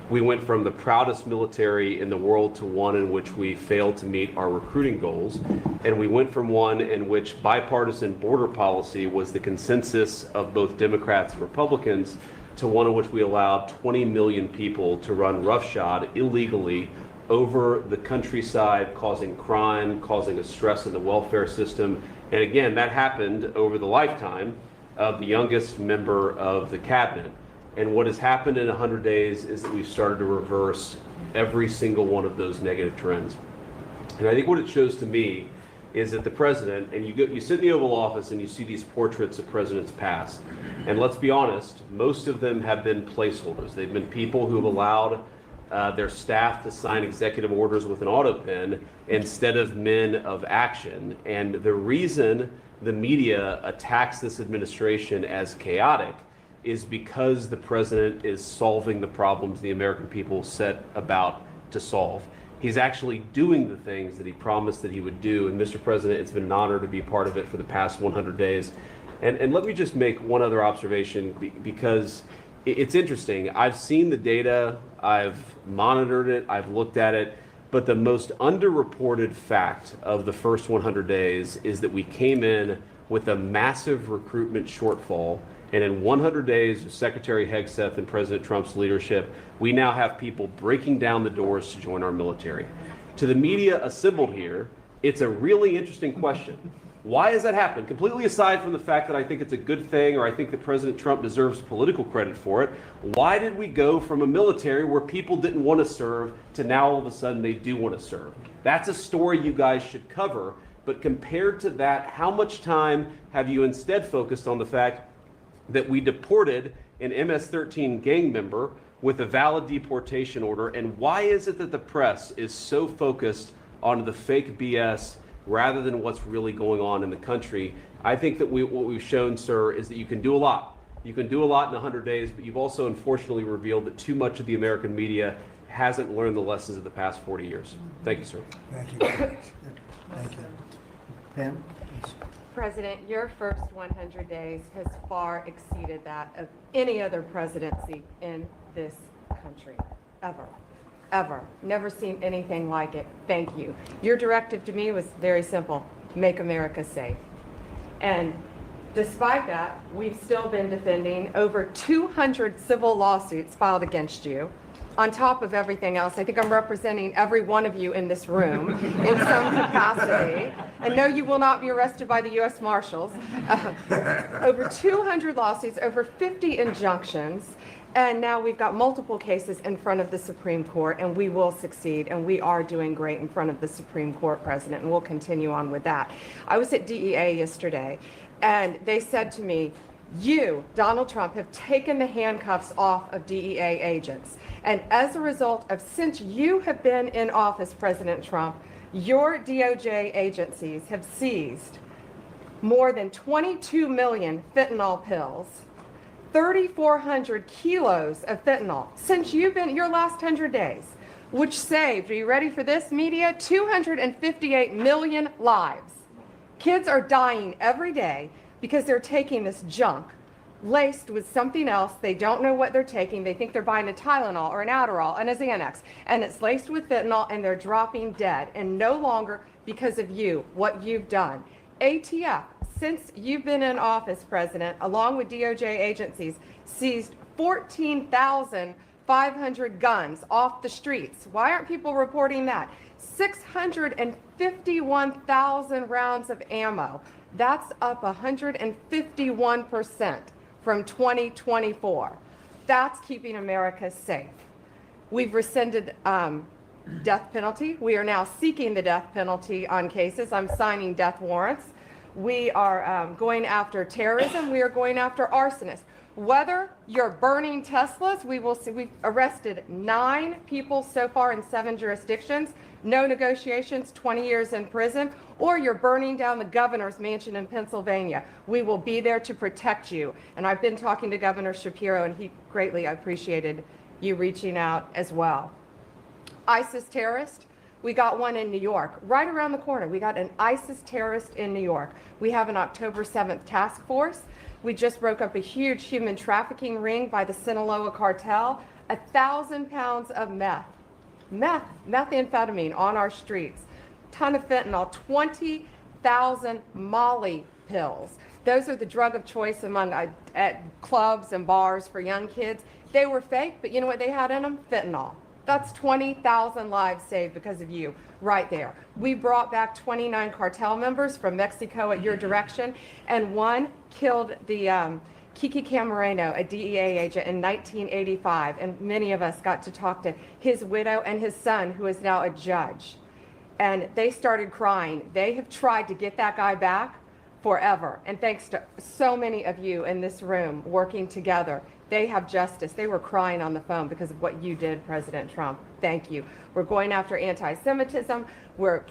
We went from the proudest military in the world to one in which we failed to meet our recruiting goals. And we went from one in which bipartisan border policy was the consensus of both Democrats and Republicans to one in which we allowed 20 million people to run roughshod illegally over the countryside, causing crime, causing a stress in the welfare system. And again, that happened over the lifetime of the youngest member of the cabinet. And what has happened in 100 days is that we've started to reverse every single one of those negative trends. And I think what it shows to me is that the president, and you sit in the Oval Office and you see these portraits of presidents past, and let's be honest, most of them have been placeholders. They've been people who've allowed their staff to sign executive orders with an auto pen instead of men of action. And the reason the media attacks this administration as chaotic is because the president is solving the problems the American people set about to solve. He's actually doing the things that he promised that he would do. And Mr. President, it's been an honor to be part of it for the past 100 days. And let me just make one other observation, because it's interesting. I've seen the data, I've monitored it, I've looked at it, but the most underreported fact of the first 100 days is that we came in with a massive recruitment shortfall. And in 100 days of Secretary Hegseth and President Trump's leadership, we now have people breaking down the doors to join our military. To the media assembled here, it's a really interesting question. Why has that happened? Completely aside from the fact that I think it's a good thing, or I think that President Trump deserves political credit for it, why did we go from a military where people didn't want to serve to now all of a sudden they do want to serve? That's a story you guys should cover. But compared to that, how much time have you instead focused on the fact that we deported an MS-13 gang member with a valid deportation order? And why is it that the press is so focused on the fake BS rather than what's really going on in the country? I think that what we've shown, sir, is that you can do a lot. You can do a lot in 100 days, but you've also unfortunately revealed that too much of the American media hasn't learned the lessons of the past 40 years. Thank you, sir. Thank you. Thank you. Pam? President, your first 100 days has far exceeded that of any other presidency in this country, ever. Ever. Never seen anything like it. Thank you. Your directive to me was very simple: make America safe. And despite that, we've still been defending over 200 civil lawsuits filed against you. On top of everything else, I think I'm representing every one of you in this room in some capacity. And no, you will not be arrested by the U.S. Marshals. Over 200 lawsuits, over 50 injunctions. And now we've got multiple cases in front of the Supreme Court, and we will succeed, and we are doing great in front of the Supreme Court, President, and we'll continue on with that. I was at DEA yesterday, and they said to me, you, Donald Trump, have taken the handcuffs off of DEA agents. And as a result of, since you have been in office, President Trump, your DOJ agencies have seized more than 22 million fentanyl pills, 3,400 kilos of fentanyl since you've been your last 100 days, which saved, are you ready for this, media? 258 million lives. Kids are dying every day because they're taking this junk laced with something else. They don't know what they're taking. They think they're buying a Tylenol or an Adderall and a Xanax, and it's laced with fentanyl, and they're dropping dead. And no longer because of you, what you've done. ATF, since you've been in office, President, along with DOJ agencies, seized 14,500 guns off the streets. Why aren't people reporting that? 651,000 rounds of ammo. That's up 151% from 2024. That's keeping America safe. We've rescinded death penalty. We are now seeking the death penalty on cases. I'm signing death warrants. We are going after terrorism. We are going after arsonists. Whether you're burning Teslas, we will see. We've arrested 9 people so far in 7 jurisdictions. No negotiations, 20 years in prison, or you're burning down the governor's mansion in Pennsylvania. We will be there to protect you. And I've been talking to Governor Shapiro, and he greatly appreciated you reaching out as well. ISIS terrorist, we got one in New York, right around the corner. We got an ISIS terrorist in New York. We have an October 7th task force. We just broke up a huge human trafficking ring by the Sinaloa cartel. 1,000 pounds of methamphetamine on our streets. Ton of fentanyl, 20,000 Molly pills. Those are the drug of choice among at clubs and bars for young kids. They were fake, but you know what they had in them? Fentanyl. That's 20,000 lives saved because of you, right there. We brought back 29 cartel members from Mexico at your direction, and one killed the Kiki Camareno, a DEA agent, in 1985, and many of us got to talk to his widow and his son, who is now a judge. And they started crying. They have tried to get that guy back forever, and thanks to so many of you in this room working together, they have justice. They were crying on the phone because of what you did, President Trump. Thank you. We're going after anti-Semitism. We're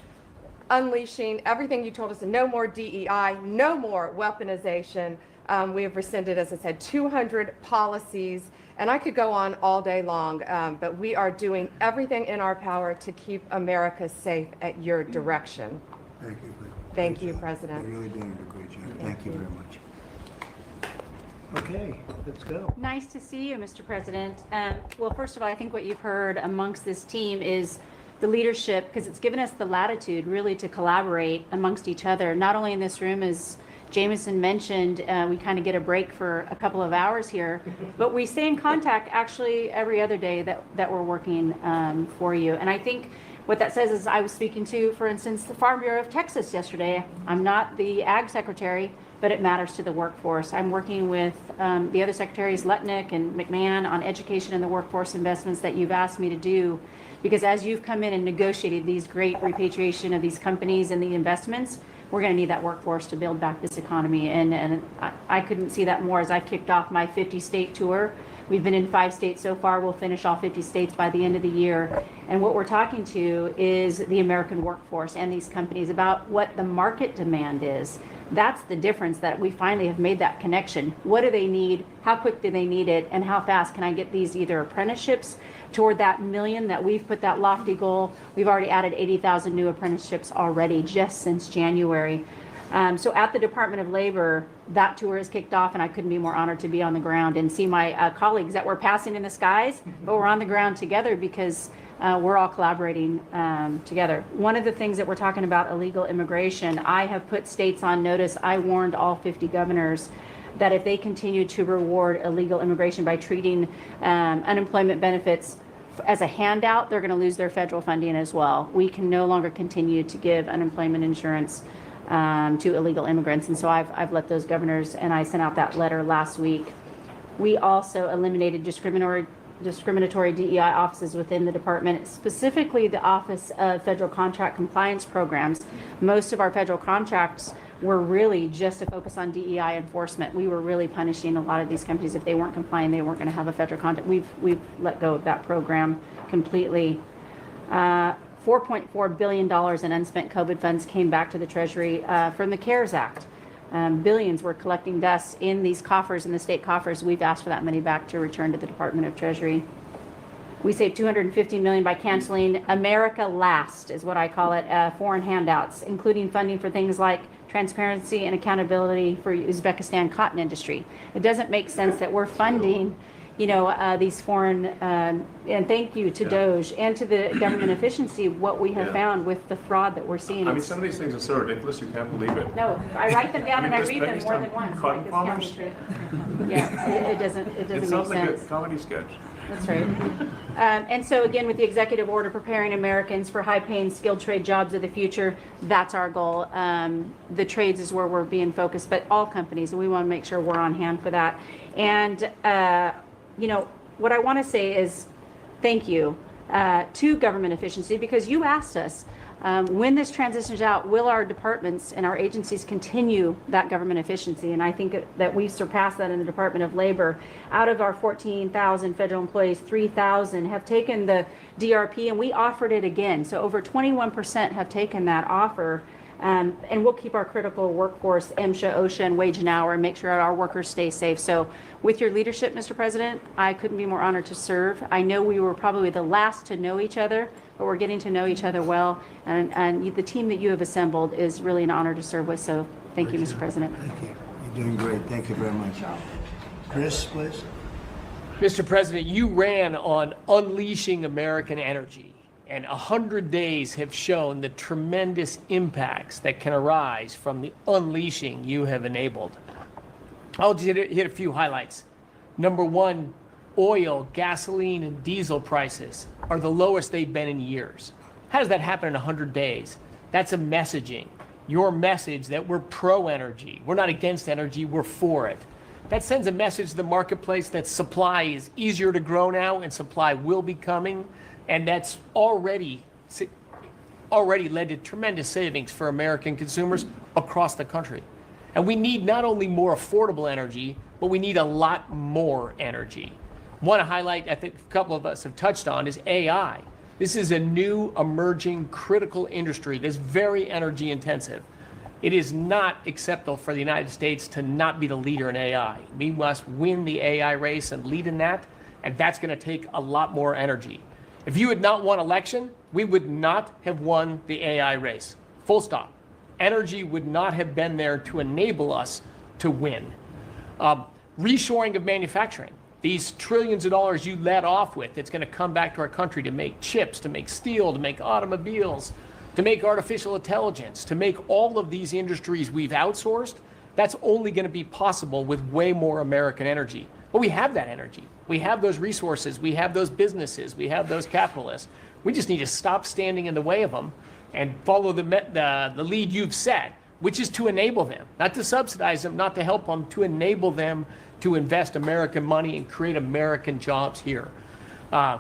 unleashing everything you told us. No more DEI, no more weaponization. We have rescinded, as I said, 200 policies. And I could go on all day long, but we are doing everything in our power to keep America safe at your direction. Thank you. Thank you, President. You're really doing a great job. Thank you very much. Okay, let's go. Nice to see you, Mr. President. Well, first of all, I think what you've heard amongst this team is the leadership, because it's given us the latitude really to collaborate amongst each other, not only in this room, as Jameson mentioned, we kind of get a break for a couple of hours here, but we stay in contact actually every other day that we're working for you. And I think what that says is, I was speaking to, for instance, the Farm Bureau of Texas yesterday. I'm not the Ag Secretary, but it matters to the workforce. I'm working with the other secretaries, Lutnick and McMahon, on education and the workforce investments that you've asked me to do. Because as you've come in and negotiated these great repatriation of these companies and the investments, we're going to need that workforce to build back this economy. And I couldn't see that more as I kicked off my 50-state tour. We've been in 5 states so far. We'll finish all 50 states by the end of the year. And what we're talking to is the American workforce and these companies about what the market demand is. That's the difference, that we finally have made that connection. What do they need? How quick do they need it? And how fast can I get these either apprenticeships toward that million that we've put that lofty goal? We've already added 80,000 new apprenticeships already just since January. So at the Department of Labor, that tour has kicked off, and I couldn't be more honored to be on the ground and see my colleagues that we're passing in the skies, but we're on the ground together because we're all collaborating together. One of the things that we're talking about, illegal immigration, I have put states on notice. I warned all 50 governors that if they continue to reward illegal immigration by treating unemployment benefits as a handout, they're going to lose their federal funding as well. We can no longer continue to give unemployment insurance to illegal immigrants. And so I've let those governors, and I sent out that letter last week. We also eliminated discriminatory DEI offices within the department, specifically the Office of Federal Contract Compliance Programs. Most of our federal contracts were really just to focus on DEI enforcement. We were really punishing a lot of these companies. If they weren't complying, they weren't going to have a federal contract. We've let go of that program completely. $4.4 billion in unspent COVID funds came back to the Treasury from the CARES Act. Billions were collecting dust in these coffers, in the state coffers. We've asked for that money back to return to the Department of Treasury. We saved $250 million by canceling America Last, is what I call it, foreign handouts, including funding for things like transparency, and accountability for Uzbekistan cotton industry. It doesn't make sense that we're funding, these foreign, and thank you to DOJ and to the government efficiency, what we have found with the fraud that we're seeing. I mean, some of these things are so ridiculous, you can't believe it. No, I write them down and I Just read them based more on than once. cotton like this farmers? county trip. Yeah, it doesn't It make sounds like a sense. comedy sketch. That's right. And so again, with the executive order preparing Americans for high-paying skilled trade jobs of the future, that's our goal. The trades is where we're being focused, but all companies, and we want to make sure we're on hand for that. And, what I want to say is thank you to government efficiency, because you asked us, when this transitions out, will our departments and our agencies continue that government efficiency? And I think that we've surpassed that in the Department of Labor. Out of our 14,000 federal employees, 3,000 have taken the DRP, and we offered it again. So over 21% have taken that offer. And we'll keep our critical workforce, MSHA, OSHA, and wage and hour, and make sure our workers stay safe. So with your leadership, Mr. President, I couldn't be more honored to serve. I know we were probably the last to know each other, but we're getting to know each other well. And the team that you have assembled is really an honor to serve with. So thank you, Mr. President. Thank you. You're doing great. Thank you very much. Chris, please. Mr. President, you ran on unleashing American energy. And 100 days have shown the tremendous impacts that can arise from the unleashing you have enabled. I'll just hit a few highlights. Number one, oil, gasoline, and diesel prices are the lowest they've been in years. How does that happen in 100 days? That's a messaging. Your message that we're pro-energy. We're not against energy, we're for it. That sends a message to the marketplace that supply is easier to grow now and supply will be coming. And that's already led to tremendous savings for American consumers across the country. And we need not only more affordable energy, but we need a lot more energy. Want to highlight, I think a couple of us have touched on, is AI. This is a new emerging critical industry that's very energy intensive. It is not acceptable for the United States to not be the leader in AI. We must win the AI race and lead in that, and that's going to take a lot more energy. If you had not won election, we would not have won the AI race. Full stop. Energy would not have been there to enable us to win. Reshoring of manufacturing. These trillions of dollars you led off with, it's going to come back to our country to make chips, to make steel, to make automobiles, to make artificial intelligence, to make all of these industries we've outsourced. That's only going to be possible with way more American energy. But we have that energy. We have those resources. We have those businesses. We have those capitalists. We just need to stop standing in the way of them and follow the lead you've set, which is to enable them, not to subsidize them, not to help them, to enable them to invest American money and create American jobs here.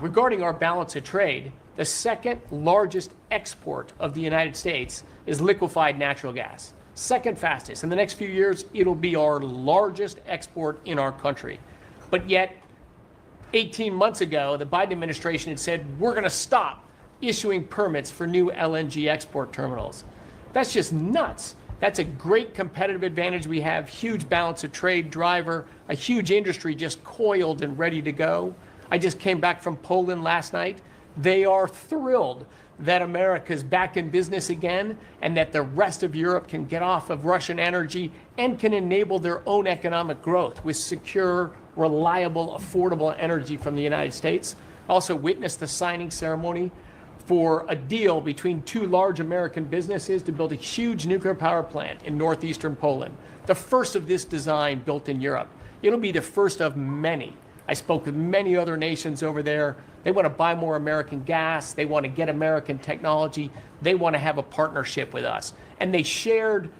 Regarding our balance of trade, the second largest export of the United States is liquefied natural gas. Second fastest. In the next few years, it'll be our largest export in our country. But yet, 18 months ago, the Biden administration had said, we're going to stop issuing permits for new LNG export terminals. That's just nuts. That's a great competitive advantage we have, huge balance of trade driver, a huge industry just coiled and ready to go. I just came back from Poland last night. They are thrilled that America's back in business again and that the rest of Europe can get off of Russian energy and can enable their own economic growth with secure, reliable, affordable energy from the United States. Also witnessed the signing ceremony for a deal between two large American businesses to build a huge nuclear power plant in northeastern Poland, the first of this design built in Europe. It'll be the first of many. I spoke with many other nations over there. They want to buy more American gas. They want to get American technology. They want to have a partnership with us. And they shared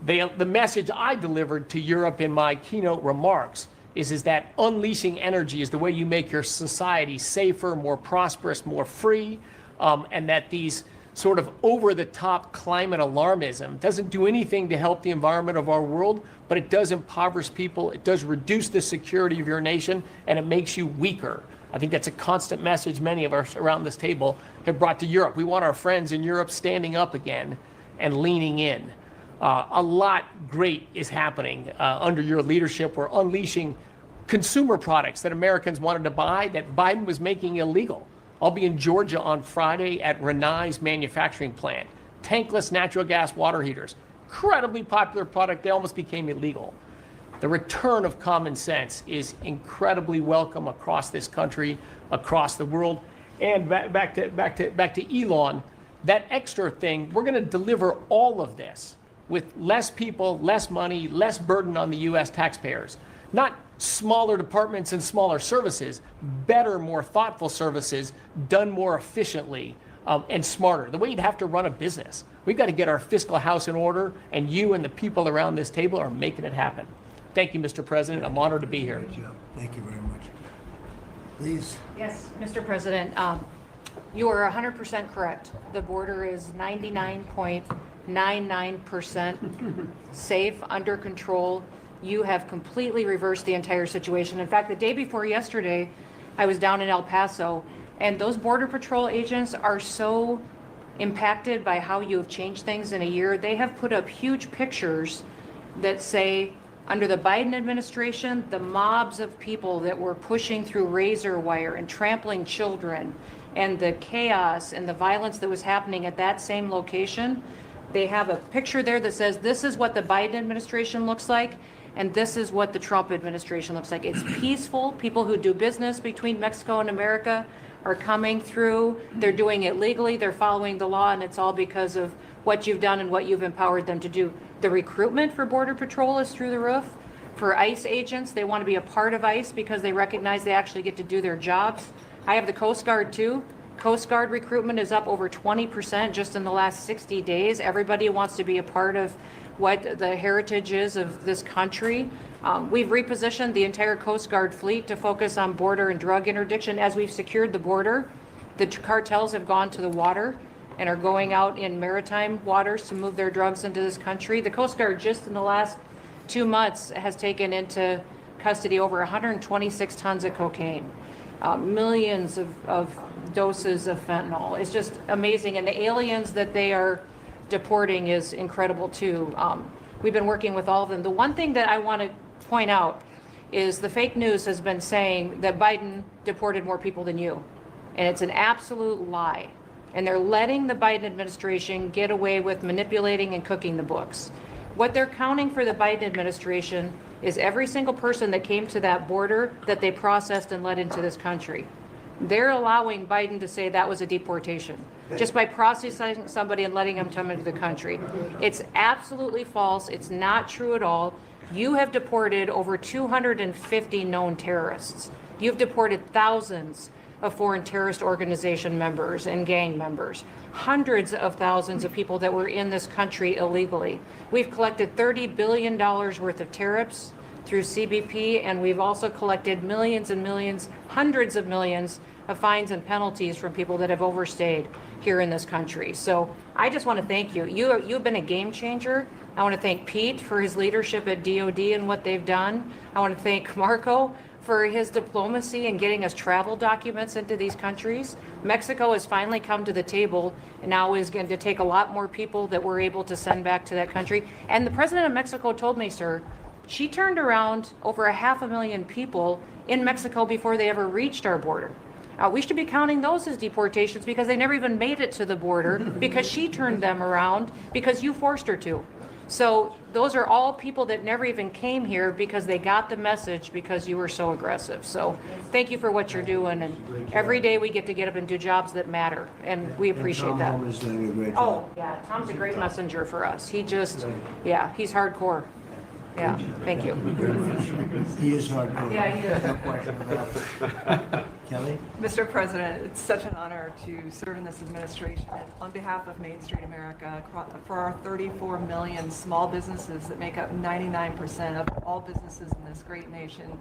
the message I delivered to Europe in my keynote remarks is that unleashing energy is the way you make your society safer, more prosperous, more free, and that these sort of over-the-top climate alarmism doesn't do anything to help the environment of our world, but it does impoverish people, it does reduce the security of your nation, and it makes you weaker. I think that's a constant message many of us around this table have brought to Europe. We want our friends in Europe standing up again and leaning in. A lot great is happening under your leadership. We're unleashing consumer products that Americans wanted to buy that Biden was making illegal. I'll be in Georgia on Friday at Renai's manufacturing plant. Tankless natural gas water heaters, incredibly popular product. They almost became illegal. The return of common sense is incredibly welcome across this country, across the world. And back to Elon, that extra thing, we're going to deliver all of this with less people, less money, less burden on the U.S. taxpayers. Not smaller departments and smaller services, better, more thoughtful services done more efficiently and smarter. The way you'd have to run a business. We've got to get our fiscal house in order, and you and the people around this table are making it happen. Thank you, Mr. President. I'm honored to be here. Good job. Thank you very much. Please. Yes, Mr. President, you are 100% correct. The border is 99.99% safe, under control. You have completely reversed the entire situation. In fact, the day before yesterday, I was down in El Paso, and those Border Patrol agents are so impacted by how you have changed things in a year. They have put up huge pictures that say, under the Biden administration, the mobs of people that were pushing through razor wire and trampling children, and the chaos and the violence that was happening at that same location, they have a picture there that says, this is what the Biden administration looks like, and this is what the Trump administration looks like. It's peaceful. People who do business between Mexico and America are coming through. They're doing it legally. They're following the law, and it's all because of what you've done and what you've empowered them to do. The recruitment for Border Patrol is through the roof. For ICE agents, they want to be a part of ICE because they recognize they actually get to do their jobs. I have the Coast Guard too. Coast Guard recruitment is up over 20% just in the last 60 days. Everybody wants to be a part of what the heritage is of this country. We've repositioned the entire Coast Guard fleet to focus on border and drug interdiction. As we've secured the border, the cartels have gone to the water and are going out in maritime waters to move their drugs into this country. The Coast Guard just in the last 2 months has taken into custody over 126 tons of cocaine, millions of doses of fentanyl. It's just amazing. And the aliens that they are deporting is incredible too. We've been working with all of them. The one thing that I want to point out is the fake news has been saying that Biden deported more people than you. And it's an absolute lie. And they're letting the Biden administration get away with manipulating and cooking the books. What they're counting for the Biden administration is every single person that came to that border that they processed and let into this country. They're allowing Biden to say that was a deportation just by processing somebody and letting them come into the country. It's absolutely false. It's not true at all. You have deported over 250 known terrorists. You've deported thousands of foreign terrorist organization members and gang members, hundreds of thousands of people that were in this country illegally. We've collected $30 billion worth of tariffs through CBP, and we've also collected millions and millions, hundreds of millions of fines and penalties from people that have overstayed here in this country. So I just want to thank you. You've been a game changer. I want to thank Pete for his leadership at DOD and what they've done. I want to thank Marco for his diplomacy and getting us travel documents into these countries. Mexico has finally come to the table and now is going to take a lot more people that we're able to send back to that country. And the president of Mexico told me, sir, she turned around over 500,000 people in Mexico before they ever reached our border. We should be counting those as deportations because they never even made it to the border because she turned them around because you forced her to. So those are all people that never even came here because they got the message because you were so aggressive. So thank you for what you're doing. And every day we get up and do jobs that matter. And we appreciate that. Tom is doing a great job. Oh, yeah. Tom's a great messenger for us. He just, yeah, he's hardcore. Yeah, thank you. He is hardcore. Yeah, he is. No question about it. Kelly? Mr. President, it's such an honor to serve in this administration. And on behalf of Main Street America, for our 34 million small businesses that make up 99% of all businesses in this great nation,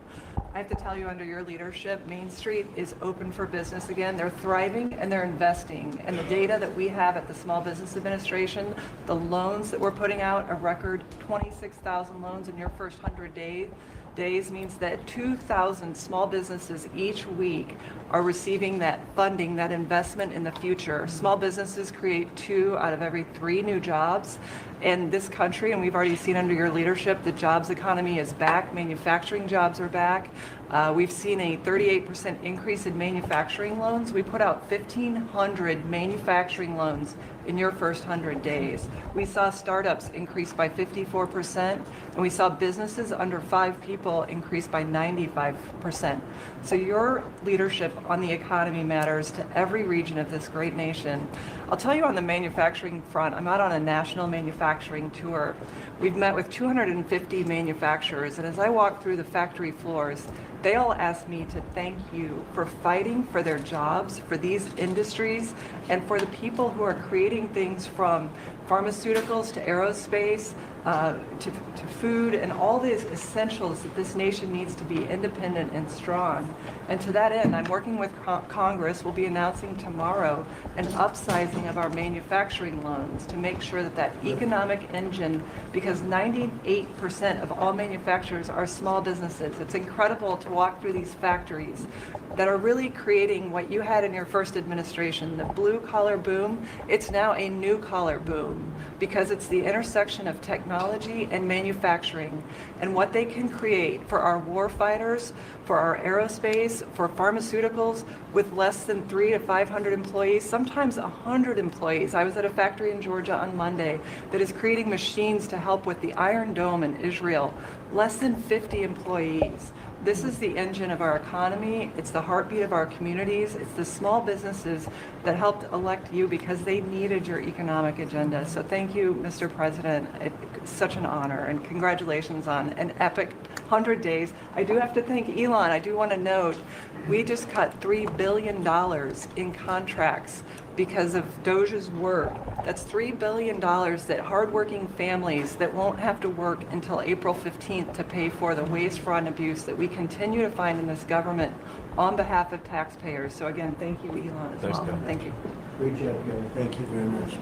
I have to tell you, under your leadership, Main Street is open for business again. They're thriving and they're investing. And the data that we have at the Small Business Administration, the loans that we're putting out, a record 26,000 loans in your first 100 days means that 2,000 small businesses each week are receiving that funding, that investment in the future. Small businesses create 2 out of every 3 new jobs in this country, and we've already seen under your leadership the jobs economy is back, manufacturing jobs are back. We've seen a 38% increase in manufacturing loans. We put out 1,500 manufacturing loans in your first 100 days. We saw startups increase by 54%, and we saw businesses under 5 people increase by 95%. So your leadership on the economy matters to every region of this great nation. I'll tell you on the manufacturing front, I'm out on a national manufacturing tour. We've met with 250 manufacturers, and as I walk through the factory floors, they all ask me to thank you for fighting for their jobs, for these industries, and for the people who are creating things from pharmaceuticals to aerospace, to food, and all these essentials that this nation needs to be independent and strong. And to that end, I'm working with Congress. We'll be announcing tomorrow an upsizing of our manufacturing loans to make sure that that economic engine, because 98% of all manufacturers are small businesses. It's incredible to walk through these factories that are really creating what you had in your first administration, the blue collar boom. It's now a new collar boom because it's the intersection of technology and manufacturing and what they can create for our war fighters, for our aerospace, for pharmaceuticals with less than 300 to 500 employees, sometimes 100 employees. I was at a factory in Georgia on Monday that is creating machines to help with the Iron Dome in Israel, less than 50 employees. This is the engine of our economy. It's the heartbeat of our communities. It's the small businesses that helped elect you because they needed your economic agenda. So thank you, Mr. President. It's such an honor, and congratulations on an epic 100 days. I do have to thank Elon. I do want to note, we just cut $3 billion in contracts because of Doge's work. That's $3 billion that hardworking families that won't have to work until April 15th to pay for the waste, fraud, and abuse that we continue to find in this government on behalf of taxpayers. So again, thank you, Elon, as well. Thank you. Great job, Gary. Thank you very much.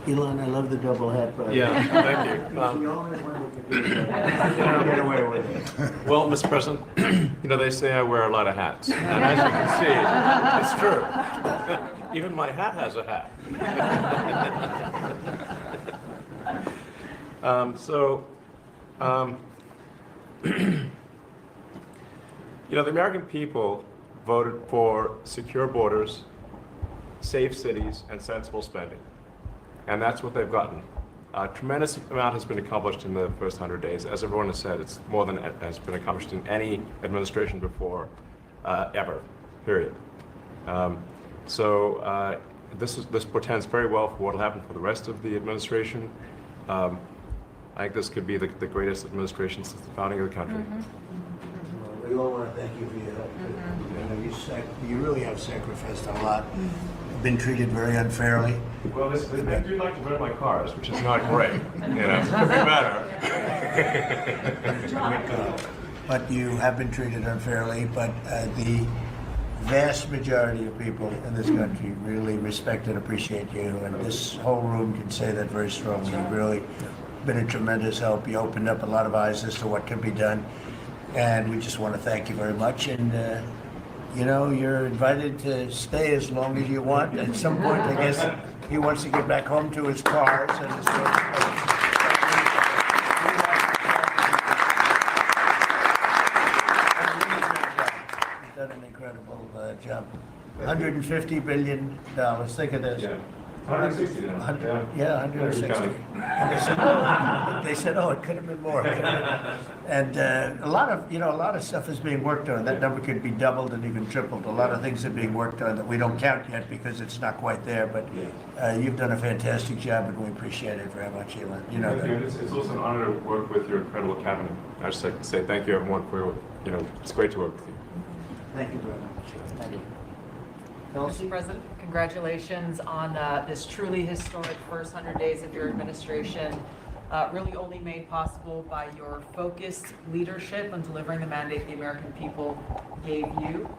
Elon, I love the double hat, brother. Yeah, thank you. He's the only one who can do that. Get away with it. Well, Mr. President, you know, they say I wear a lot of hats. And as you can see, it's true. Even my hat has a hat. You know, the American people voted for secure borders, safe cities, and sensible spending. And that's what they've gotten. A tremendous amount has been accomplished in the first 100 days. As everyone has said, it's more than has been accomplished in any administration before, ever, period. This portends very well for what will happen for the rest of the administration. I think this could be the greatest administration since the founding of the country. We all want to thank you for your help. You really have sacrificed a lot. Been treated very unfairly. Well, they do like to rent my cars, which is not great. You know, could be better. But you have been treated unfairly. But the vast majority of people in this country really respect and appreciate you, and this whole room can say that very strongly. You've really been a tremendous help. You opened up a lot of eyes as to what can be done, and we just want to thank you very much. And you know, you're invited to stay as long as you want. At some point, I guess he wants to get back home to his cars and his He's done an incredible job. $150 billion. Think of this. Yeah. 160 now. 160. They said, oh, it could have been more. And a lot of stuff is being worked on. That number could be doubled and even tripled. A lot of things are being worked on that we don't count yet because it's not quite there. But you've done a fantastic job, and we appreciate it very much, Elon. You know Thank you. It's also an honor to work with your incredible cabinet. I just like to say thank you, everyone, for it's great to work with you. Thank you very much. Thank you. Mr. President, congratulations on this truly historic first 100 days of your administration, really only made possible by your focused leadership on delivering the mandate the American people gave you.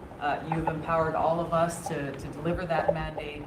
You've empowered all of us to deliver that mandate,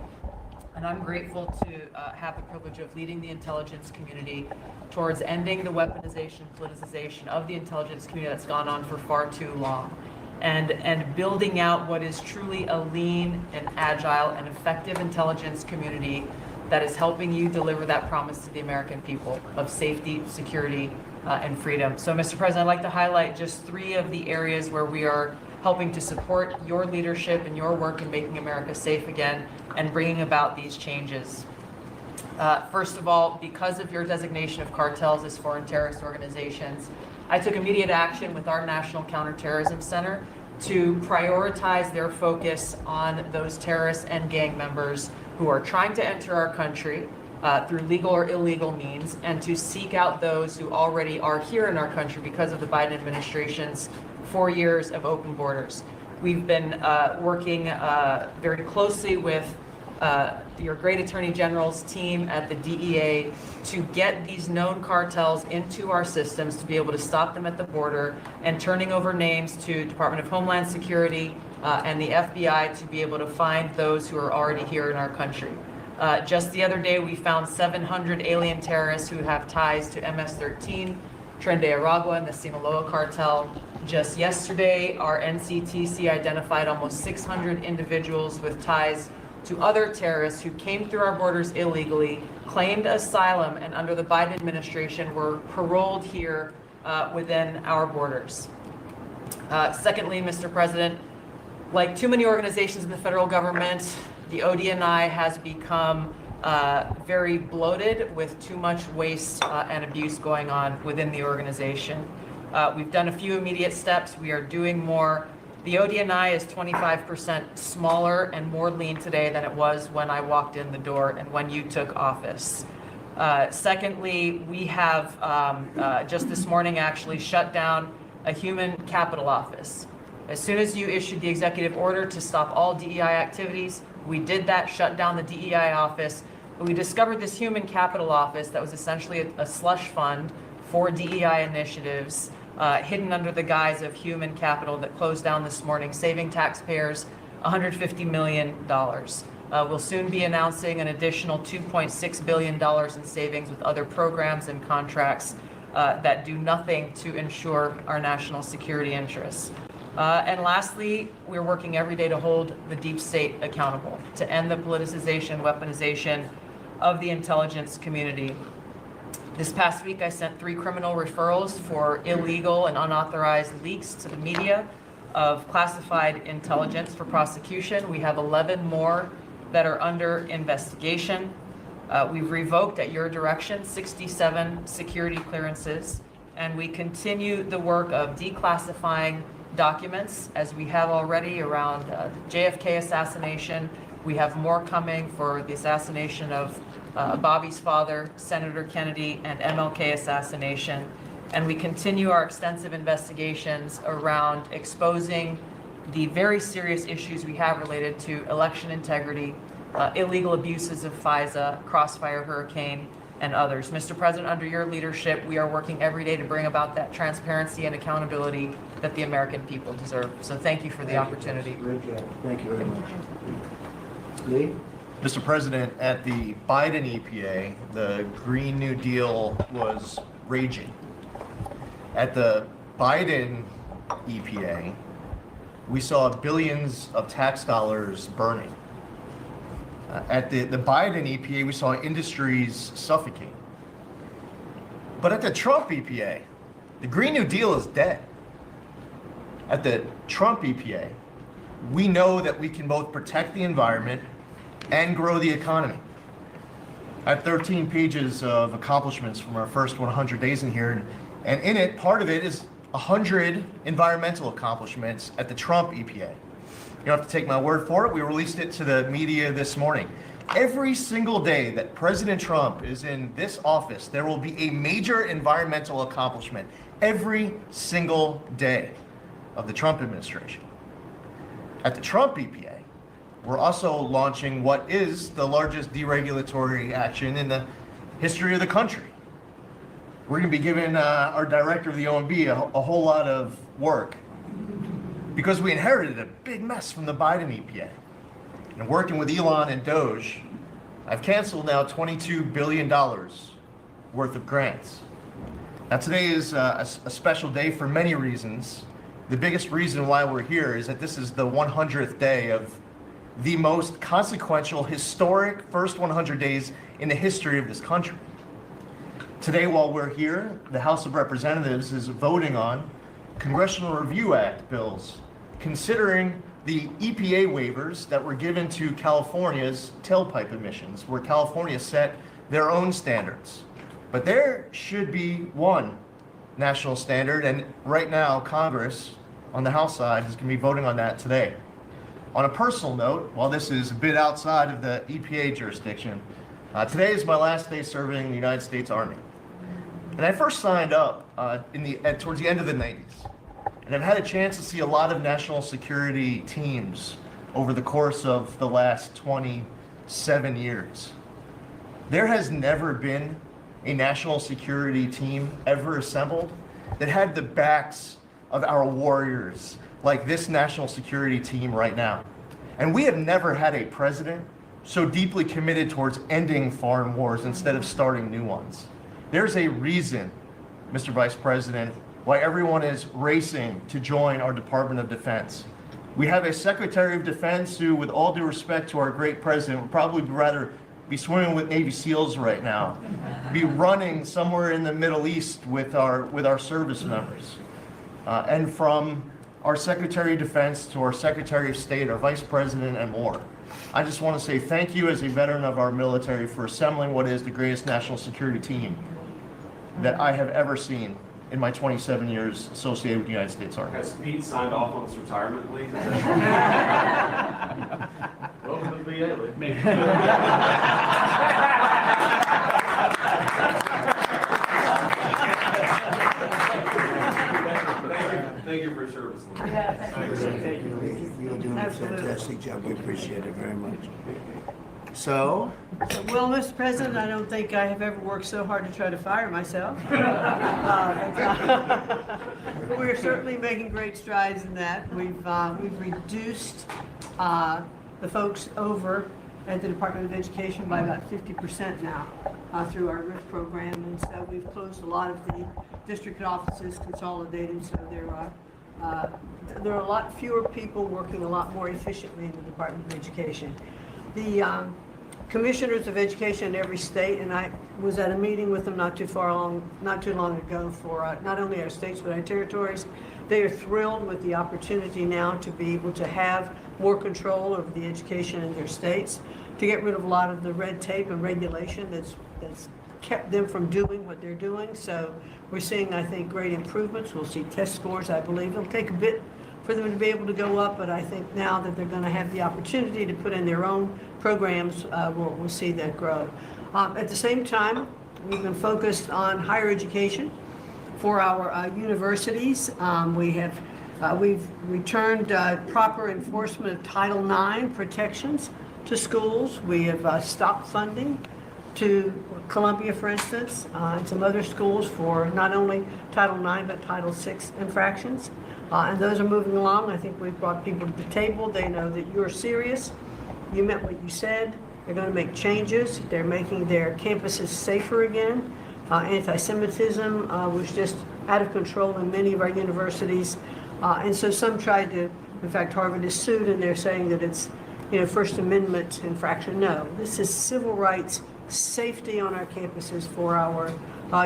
and I'm grateful to have the privilege of leading the intelligence community towards ending the weaponization, politicization of the intelligence community that's gone on for far too long. And building out what is truly a lean and agile and effective intelligence community that is helping you deliver that promise to the American people of safety, security, and freedom. So, Mr. President, I'd like to highlight just 3 of the areas where we are helping to support your leadership and your work in making America safe again and bringing about these changes. First of all, because of your designation of cartels as foreign terrorist organizations, I took immediate action with our National Counterterrorism Center to prioritize their focus on those terrorists and gang members who are trying to enter our country through legal or illegal means, and to seek out those who already are here in our country because of the Biden administration's 4 years of open borders. We've been working very closely with your great Attorney General's team at the DEA to get these known cartels into our systems, to be able to stop them at the border, and turning over names to Department of Homeland Security and the FBI to be able to find those who are already here in our country. Just the other day, we found 700 alien terrorists who have ties to MS-13, Tren de Aragua, and the Sinaloa cartel. Just yesterday, our NCTC identified almost 600 individuals with ties to other terrorists who came through our borders illegally, claimed asylum, and under the Biden administration were paroled here within our borders. Secondly, Mr. President, like too many organizations in the federal government, the ODNI has become very bloated with too much waste and abuse going on within the organization. We've done a few immediate steps. We are doing more. The ODNI is 25% smaller and more lean today than it was when I walked in the door and when you took office. Secondly, we have just this morning actually shut down a human capital office. As soon as you issued the executive order to stop all DEI activities, we did that, shut down the DEI office. But we discovered this human capital office that was essentially a slush fund for DEI initiatives, hidden under the guise of human capital, that closed down this morning, saving taxpayers $150 million. We'll soon be announcing an additional $2.6 billion in savings with other programs and contracts that do nothing to ensure our national security interests. And lastly, we're working every day to hold the deep state accountable, to end the politicization and weaponization of the intelligence community. This past week, I sent 3 criminal referrals for illegal and unauthorized leaks to the media of classified intelligence for prosecution. We have 11 more that are under investigation. We've revoked, at your direction, 67 security clearances, and we continue the work of declassifying documents, as we have already around the JFK assassination. We have more coming for the assassination of Bobby's father, Senator Kennedy, and MLK assassination. And we continue our extensive investigations around exposing the very serious issues we have related to election integrity, illegal abuses of FISA, Crossfire Hurricane, and others. Mr. President, under your leadership, we are working every day to bring about that transparency and accountability that the American people deserve. So thank you for the opportunity. Great job. Thank you very much. Lee? Mr. President, at the Biden EPA, the Green New Deal was raging. At the Biden EPA, we saw billions of tax dollars burning. At the Biden EPA, we saw industries suffocate. But at the Trump EPA, the Green New Deal is dead. At the Trump EPA, we know that we can both protect the environment and grow the economy. I have 13 pages of accomplishments from our first 100 days in here, and in it, part of it is 100 environmental accomplishments at the Trump EPA. You don't have to take my word for it. We released it to the media this morning. Every single day that President Trump is in this office, there will be a major environmental accomplishment every single day of the Trump administration. At the Trump EPA, we're also launching what is the largest deregulatory action in the history of the country. We're going to be giving our director of the OMB a whole lot of work because we inherited a big mess from the Biden EPA. And working with Elon and Doge, I've canceled now $22 billion worth of grants. Now today is a special day for many reasons. The biggest reason why we're here is that this is the 100th day of the most consequential, historic first 100 days in the history of this country. Today, while we're here, the House of Representatives is voting on Congressional Review Act bills, considering the EPA waivers that were given to California's tailpipe emissions, where California set their own standards. But there should be one national standard, and right now, Congress on the House side is going to be voting on that today. On a personal note, while this is a bit outside of the EPA jurisdiction, today is my last day serving in the United States Army. And I first signed up towards the end of the 90s. And I've had a chance to see a lot of national security teams over the course of the last 27 years. There has never been a national security team ever assembled that had the backs of our warriors like this national security team right now. And we have never had a president so deeply committed towards ending foreign wars instead of starting new ones. There's a reason, Mr. Vice President, why everyone is racing to join our Department of Defense. We have a Secretary of Defense who, with all due respect to our great president, would probably rather be swimming with Navy SEALs right now, be running somewhere in the Middle East with our service members. And from our Secretary of Defense to our Secretary of State, our Vice President, and more. I just want to say thank you as a veteran of our military for assembling what is the greatest national security team that I have ever seen in my 27 years associated with the United States Army. Has Pete signed off on his retirement leave? Welcome to the VA. Thank you for your service. You're doing a fantastic job. We appreciate it very much. So, Well, Mr. President, I don't think I have ever worked so hard to try to fire myself. We're certainly making great strides in that. We've reduced the folks over at the Department of Education by about 50% now through our RIF program, and so we've closed a lot of the district offices, consolidated, so there are a lot fewer people working a lot more efficiently in the Department of Education. The commissioners of education in every state, and I was at a meeting with them not too long ago for not only our states but our territories. They are thrilled with the opportunity now to be able to have more control over the education in their states, to get rid of a lot of the red tape and regulation that's kept them from doing what they're doing. So we're seeing, I think, great improvements. We'll see test scores, I believe. It'll take a bit for them to be able to go up, but I think now that they're going to have the opportunity to put in their own programs, we'll see that grow. At the same time, we've been focused on higher education for our universities. We've returned proper enforcement of Title IX protections to schools. We have stopped funding to Columbia, for instance, and some other schools for not only Title IX but Title VI infractions. And those are moving along. I think we've brought people to the table. They know that you're serious. You meant what you said. They're going to make changes. They're making their campuses safer again. Anti-Semitism was just out of control in many of our universities. And so some tried to, in fact, Harvard is sued, and they're saying that it's, First Amendment infraction. No, this is civil rights, safety on our campuses for our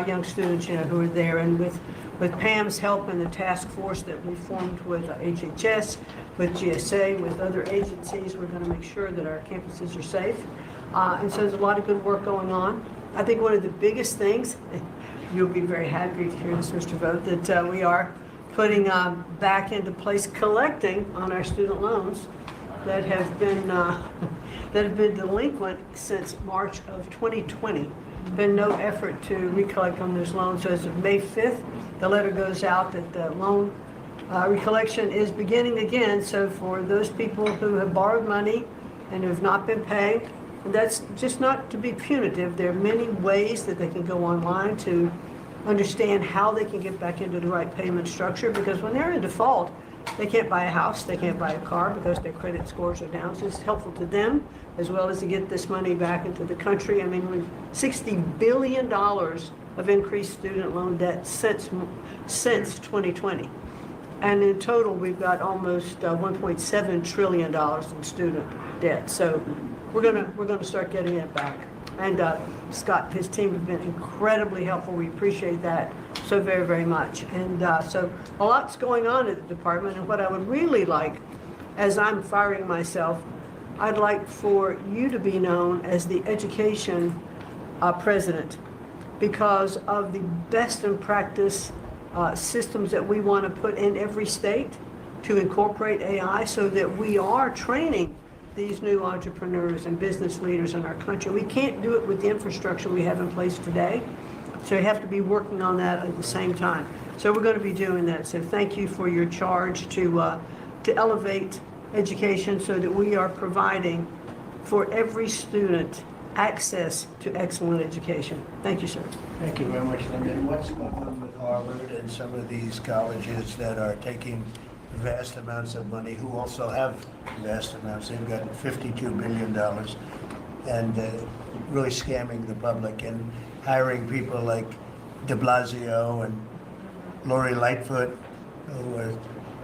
young students, who are there. And with Pam's help and the task force that we formed with HHS, with GSA, with other agencies, we're going to make sure that our campuses are safe. And so there's a lot of good work going on. I think one of the biggest things, you'll be very happy to hear this, Mr. Vogt, that we are putting back into place collecting on our student loans that have been delinquent since March of 2020. Been no effort to recollect on those loans. So as of May 5th, the letter goes out that the loan recollection is beginning again. So for those people who have borrowed money and have not been paid, and that's just not to be punitive. There are many ways that they can go online to understand how they can get back into the right payment structure, because when they're in default, they can't buy a house, they can't buy a car because their credit scores are down. So it's helpful to them as well as to get this money back into the country. I mean, we've $60 billion of increased student loan debt since 2020. And in total, we've got almost $1.7 trillion in student debt. So we're gonna start getting it back. And Scott and his team have been incredibly helpful. We appreciate that so very, very much. And so a lot's going on at the department. And what I would really like, as I'm firing myself, I'd like for you to be known as the education president because of the best in practice systems that we want to put in every state to incorporate AI so that we are training these new entrepreneurs and business leaders in our country. We can't do it with the infrastructure we have in place today. So you have to be working on that at the same time. So we're going to be doing that. So thank you for your charge to elevate education so that we are providing for every student access to excellent education. Thank you, sir. Thank you very much, Linda. And what's going on with Harvard and some of these colleges that are taking vast amounts of money, who also have vast amounts? They've got $52 billion and really scamming the public and hiring people like de Blasio and Lori Lightfoot, who are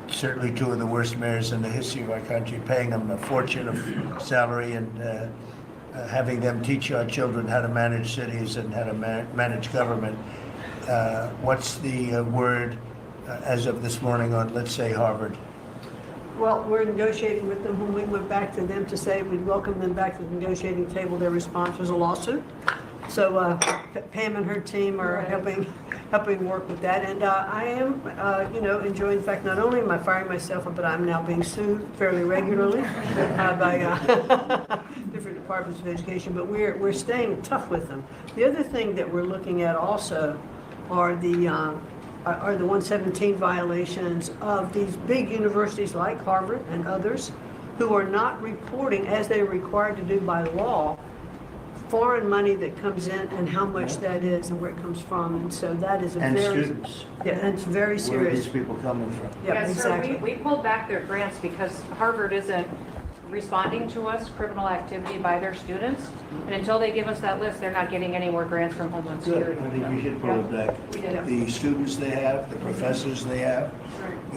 certainly two of the worst mayors in the history of our country, paying them a fortune of salary and having them teach our children how to manage cities and how to manage government. What's the word as of this morning on, let's say, Harvard? Well, we're negotiating with them. When we went back to them to say we'd welcome them back to the negotiating table, their response was a lawsuit. So Pam and her team are helping work with that. And I am, enjoying the fact not only am I firing myself, but I'm now being sued fairly regularly by different departments of education. But we're staying tough with them. The other thing that we're looking at also are the 117 violations of these big universities like Harvard and others who are not reporting, as they're required to do by law, foreign money that comes in and how much that is and where it comes from. And so that is a And very... students. Yeah, and it's very Where are serious. these people coming from? Yeah, Yes, exactly. sir, we pulled back their grants because Harvard isn't responding to us, criminal activity by their students. And until they give us that list, they're not getting any more grants from Homeland Good. Security. I think we should pull it back. We did. The students they have, the professors they have,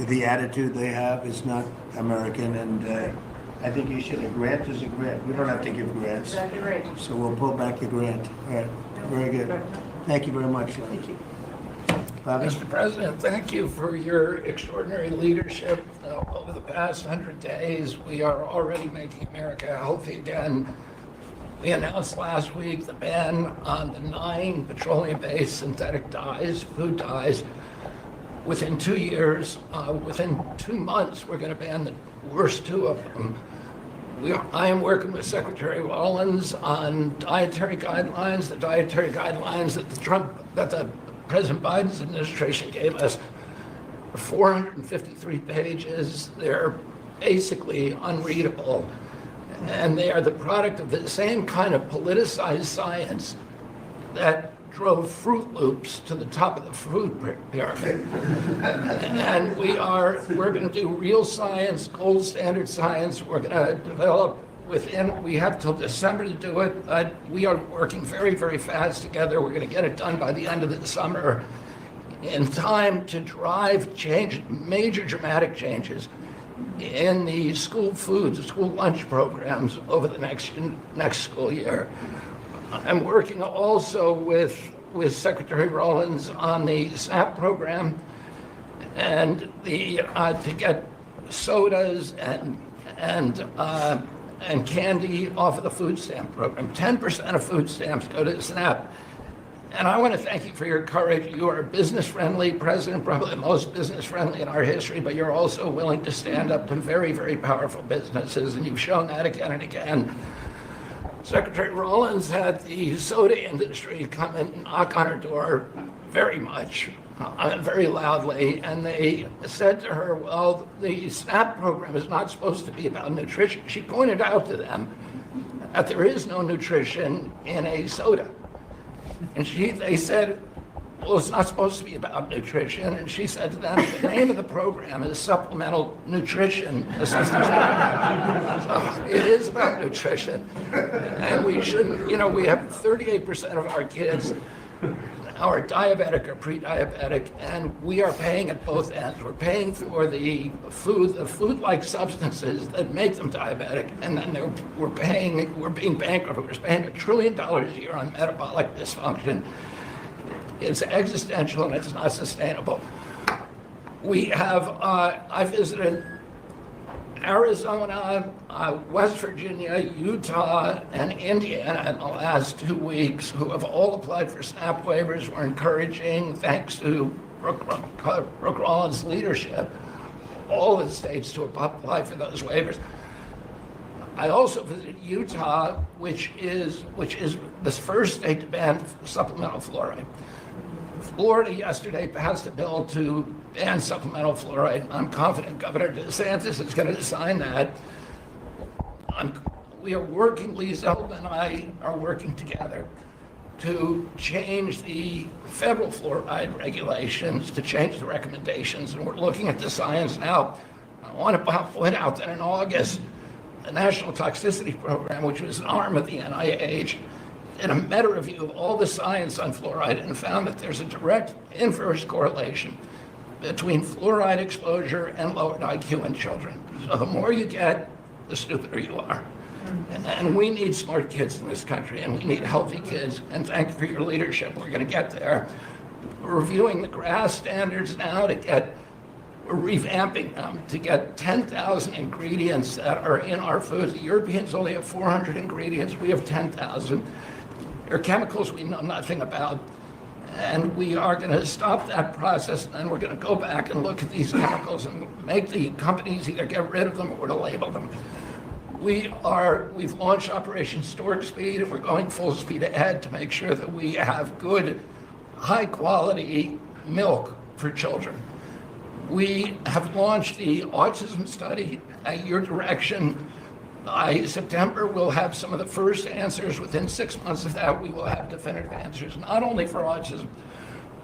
the attitude they have is not American, and I think you should. A grant is a grant. We don't have to give grants. Exactly right. So we'll pull back the grant. All right, very good. Thank you very much. Thank you. Bobby? Mr. President, thank you for your extraordinary leadership over the past 100 days. We are already making America healthy again. We announced last week the ban on the 9 petroleum-based synthetic dyes, food dyes. Within 2 years, within 2 months, we're going to ban the worst 2 of them. I am working with Secretary Rollins on dietary guidelines, the dietary guidelines that the President Biden's administration gave us. 453 pages. They're basically unreadable. And they are the product of the same kind of politicized science that drove Fruit Loops to the top of the food pyramid. And we're going to do real science, gold standard science. We're going to develop we have till December to do it, but we are working very, very fast together. We're going to get it done by the end of the summer in time to drive major dramatic changes in the school foods, school lunch programs over the next school year. I'm working also with Secretary Rollins on the SNAP program and to get sodas and candy off of the food stamp program. 10% of food stamps go to SNAP. And I want to thank you for your courage. You are a business-friendly president, probably the most business-friendly in our history, but you're also willing to stand up to very, very powerful businesses, and you've shown that again and again. Secretary Rollins had the soda industry come and knock on her door very much, very loudly, and they said to her, well, the SNAP program is not supposed to be about nutrition. She pointed out to them that there is no nutrition in a soda. And they said, well, it's not supposed to be about nutrition. And she said to them, the name of the program is Supplemental Nutrition Assistance Program. So it is about nutrition. And we shouldn't, we have 38% of our kids now are diabetic or pre-diabetic, and we are paying at both ends. We're paying for the food-like substances that make them diabetic, and then we're being bankrupt. We're spending $1 trillion a year on metabolic dysfunction. It's existential and it's not sustainable. I visited Arizona, West Virginia, Utah, and Indiana in the last 2 weeks, who have all applied for SNAP waivers. We're encouraging, thanks to Brooke Rollins' leadership, all the states to apply for those waivers. I also visited Utah, which is the first state to ban supplemental fluoride. Florida yesterday passed a bill to ban supplemental fluoride. I'm confident Governor DeSantis is going to sign that. We are working, Lee Zeldin and I are working together to change the federal fluoride regulations, to change the recommendations, and we're looking at the science now. I want to point out that in August, the National Toxicity Program, which was an arm of the NIH, did a meta-review of all the science on fluoride and found that there's a direct inverse correlation between fluoride exposure and lowered IQ in children. So the more you get, the stupider you are. And we need smart kids in this country, and we need healthy kids, and thank you for your leadership. We're going to get there. We're reviewing the GRAS standards now we're revamping them to get 10,000 ingredients that are in our foods. The Europeans only have 400 ingredients. We have 10,000. There are chemicals we know nothing about. And we are going to stop that process, and then we're going to go back and look at these chemicals and make the companies either get rid of them or to label them. We've launched Operation Stork Speed, and we're going full speed ahead to make sure that we have good, high-quality milk for children. We have launched the autism study at your direction. By September, we'll have some of the first answers. Within 6 months of that, we will have definitive answers, not only for autism,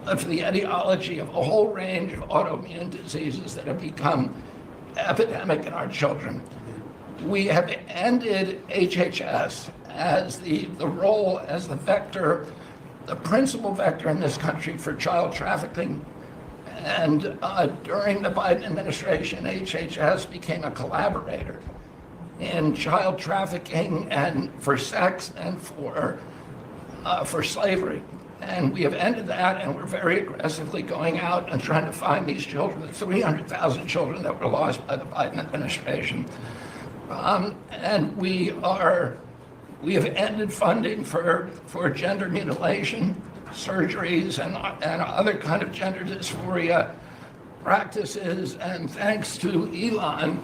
but for the etiology of a whole range of autoimmune diseases that have become epidemic in our children. We have ended HHS as the role as the vector, the principal vector in this country for child trafficking. And during the Biden administration, HHS became a collaborator in child trafficking and for sex and for slavery. And we have ended that, and we're very aggressively going out and trying to find these children, the 300,000 children that were lost by the Biden administration. And we have ended funding for gender mutilation, surgeries, and other kind of gender dysphoria practices. And thanks to Elon,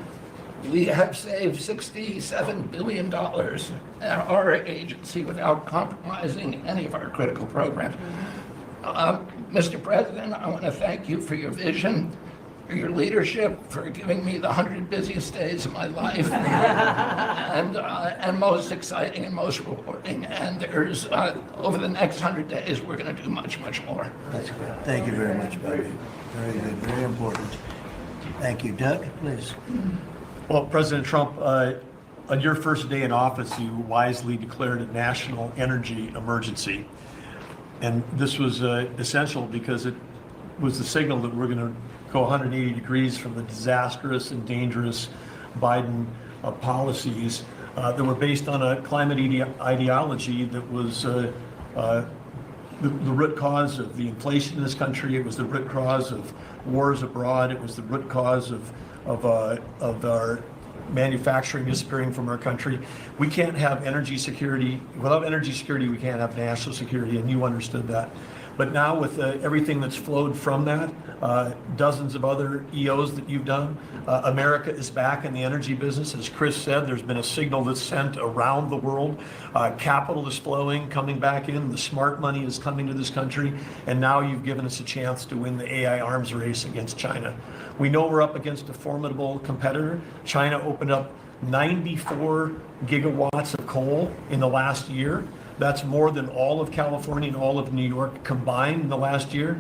we have saved $67 billion at our agency without compromising any of our critical programs. Mr. President, I want to thank you for your vision, for your leadership, for giving me the 100 busiest days of my life, and most exciting and most rewarding. And there's, over the next 100 days, we're going to do much, much more. That's good. Thank you very much, Bobby. Very good, very important. Thank you. Doug, please. Well, President Trump, on your first day in office, you wisely declared a national energy emergency. And this was essential because it was the signal that we're going to go 180 degrees from the disastrous and dangerous Biden policies that were based on a climate ideology that was the root cause of the inflation in this country. It was the root cause of wars abroad. It was the root cause of our manufacturing disappearing from our country. We can't have energy security. Without energy security, we can't have national security, and you understood that. But now with everything that's flowed from that, dozens of other EOs that you've done, America is back in the energy business. As Chris said, there's been a signal that's sent around the world. Capital is flowing, coming back in. The smart money is coming to this country. And now you've given us a chance to win the AI arms race against China. We know we're up against a formidable competitor. China opened up 94 gigawatts of coal in the last year. That's more than all of California and all of New York combined in the last year.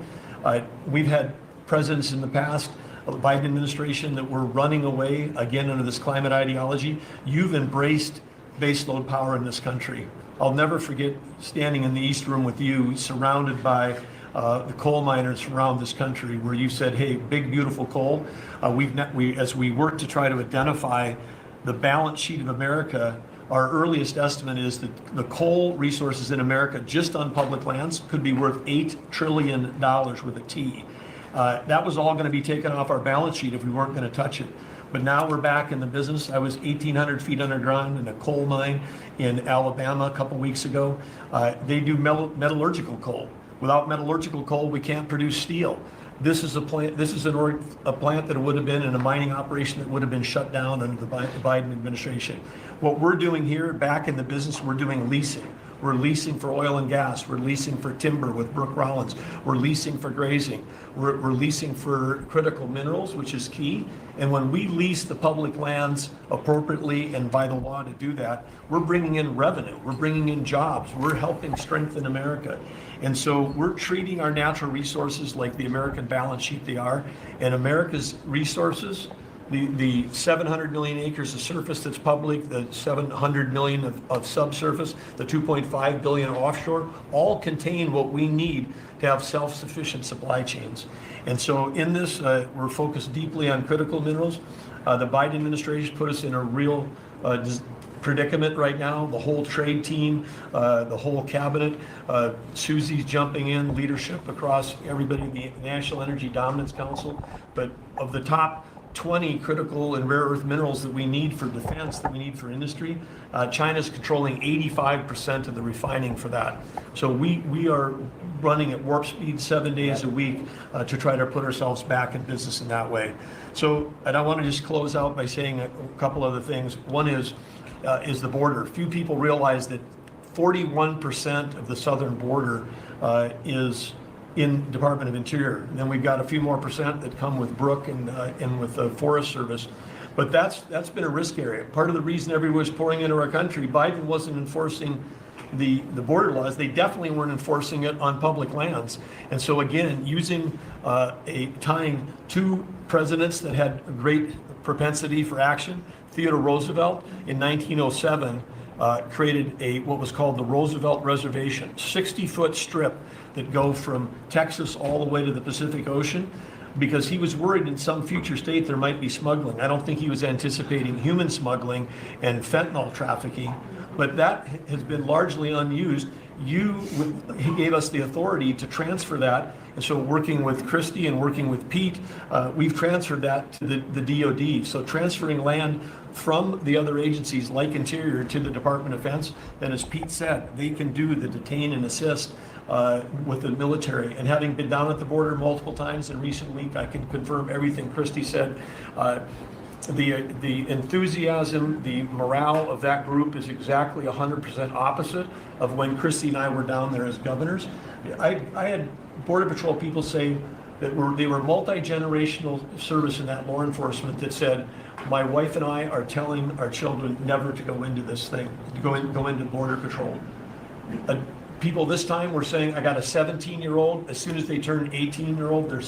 We've had presidents in the past, the Biden administration, that were running away again under this climate ideology. You've embraced baseload power in this country. I'll never forget standing in the East Room with you, surrounded by the coal miners around this country, where you said, hey, big, beautiful coal. As we work to try to identify the balance sheet of America, our earliest estimate is that the coal resources in America, just on public lands, could be worth $8 trillion with a T. That was all going to be taken off our balance sheet if we weren't going to touch it. But now we're back in the business. I was 1,800 feet underground in a coal mine in Alabama a couple weeks ago. They do metallurgical coal. Without metallurgical coal, we can't produce steel. This is a plant. This is a plant that would have been in a mining operation that would have been shut down under the Biden administration. What we're doing here, back in the business, we're doing leasing. We're leasing for oil and gas. We're leasing for timber with Brooke Rollins. We're leasing for grazing. We're leasing for critical minerals, which is key. And when we lease the public lands appropriately and by the law to do that, we're bringing in revenue. We're bringing in jobs. We're helping strengthen America. And so we're treating our natural resources like the American balance sheet they are. And America's resources, the 700 million acres of surface that's public, the 700 million of subsurface, the 2.5 billion offshore, all contain what we need to have self-sufficient supply chains. And so in this, we're focused deeply on critical minerals. The Biden administration put us in a real predicament right now. The whole trade team, the whole cabinet, Susie's jumping in, leadership across everybody, the National Energy Dominance Council. But of the top 20 critical and rare earth minerals that we need for defense, that we need for industry, China's controlling 85% of the refining for that. So we are running at warp speed 7 days a week to try to put ourselves back in business in that way. So, and I want to just close out by saying a couple other things. One is the border. Few people realize that 41% of the southern border is in Department of Interior. And then we've got a few more percent that come with Brooke and with the Forest Service. But that's been a risk area. Part of the reason everyone's pouring into our country, Biden wasn't enforcing the border laws. They definitely weren't enforcing it on public lands. And so again, using tying two presidents that had a great propensity for action, Theodore Roosevelt in 1907 created what was called the Roosevelt Reservation, 60-foot strip that go from Texas all the way to the Pacific Ocean, because he was worried in some future state there might be smuggling. I don't think he was anticipating human smuggling and fentanyl trafficking, but that has been largely unused. He gave us the authority to transfer that, and so working with Christie and working with Pete, we've transferred that to the DOD. So transferring land from the other agencies like Interior to the Department of Defense, then as Pete said, they can do the detain and assist with the military. And having been down at the border multiple times in recent week, I can confirm everything Christie said. The enthusiasm, the morale of that group is exactly 100% opposite of when Christie and I were down there as governors. I had Border Patrol people say that they were multi-generational service in that law enforcement that said, my wife and I are telling our children never to go into this thing, to go into Border Patrol. People this time were saying, I got a 17-year-old. As soon as they turn 18-year-old, they're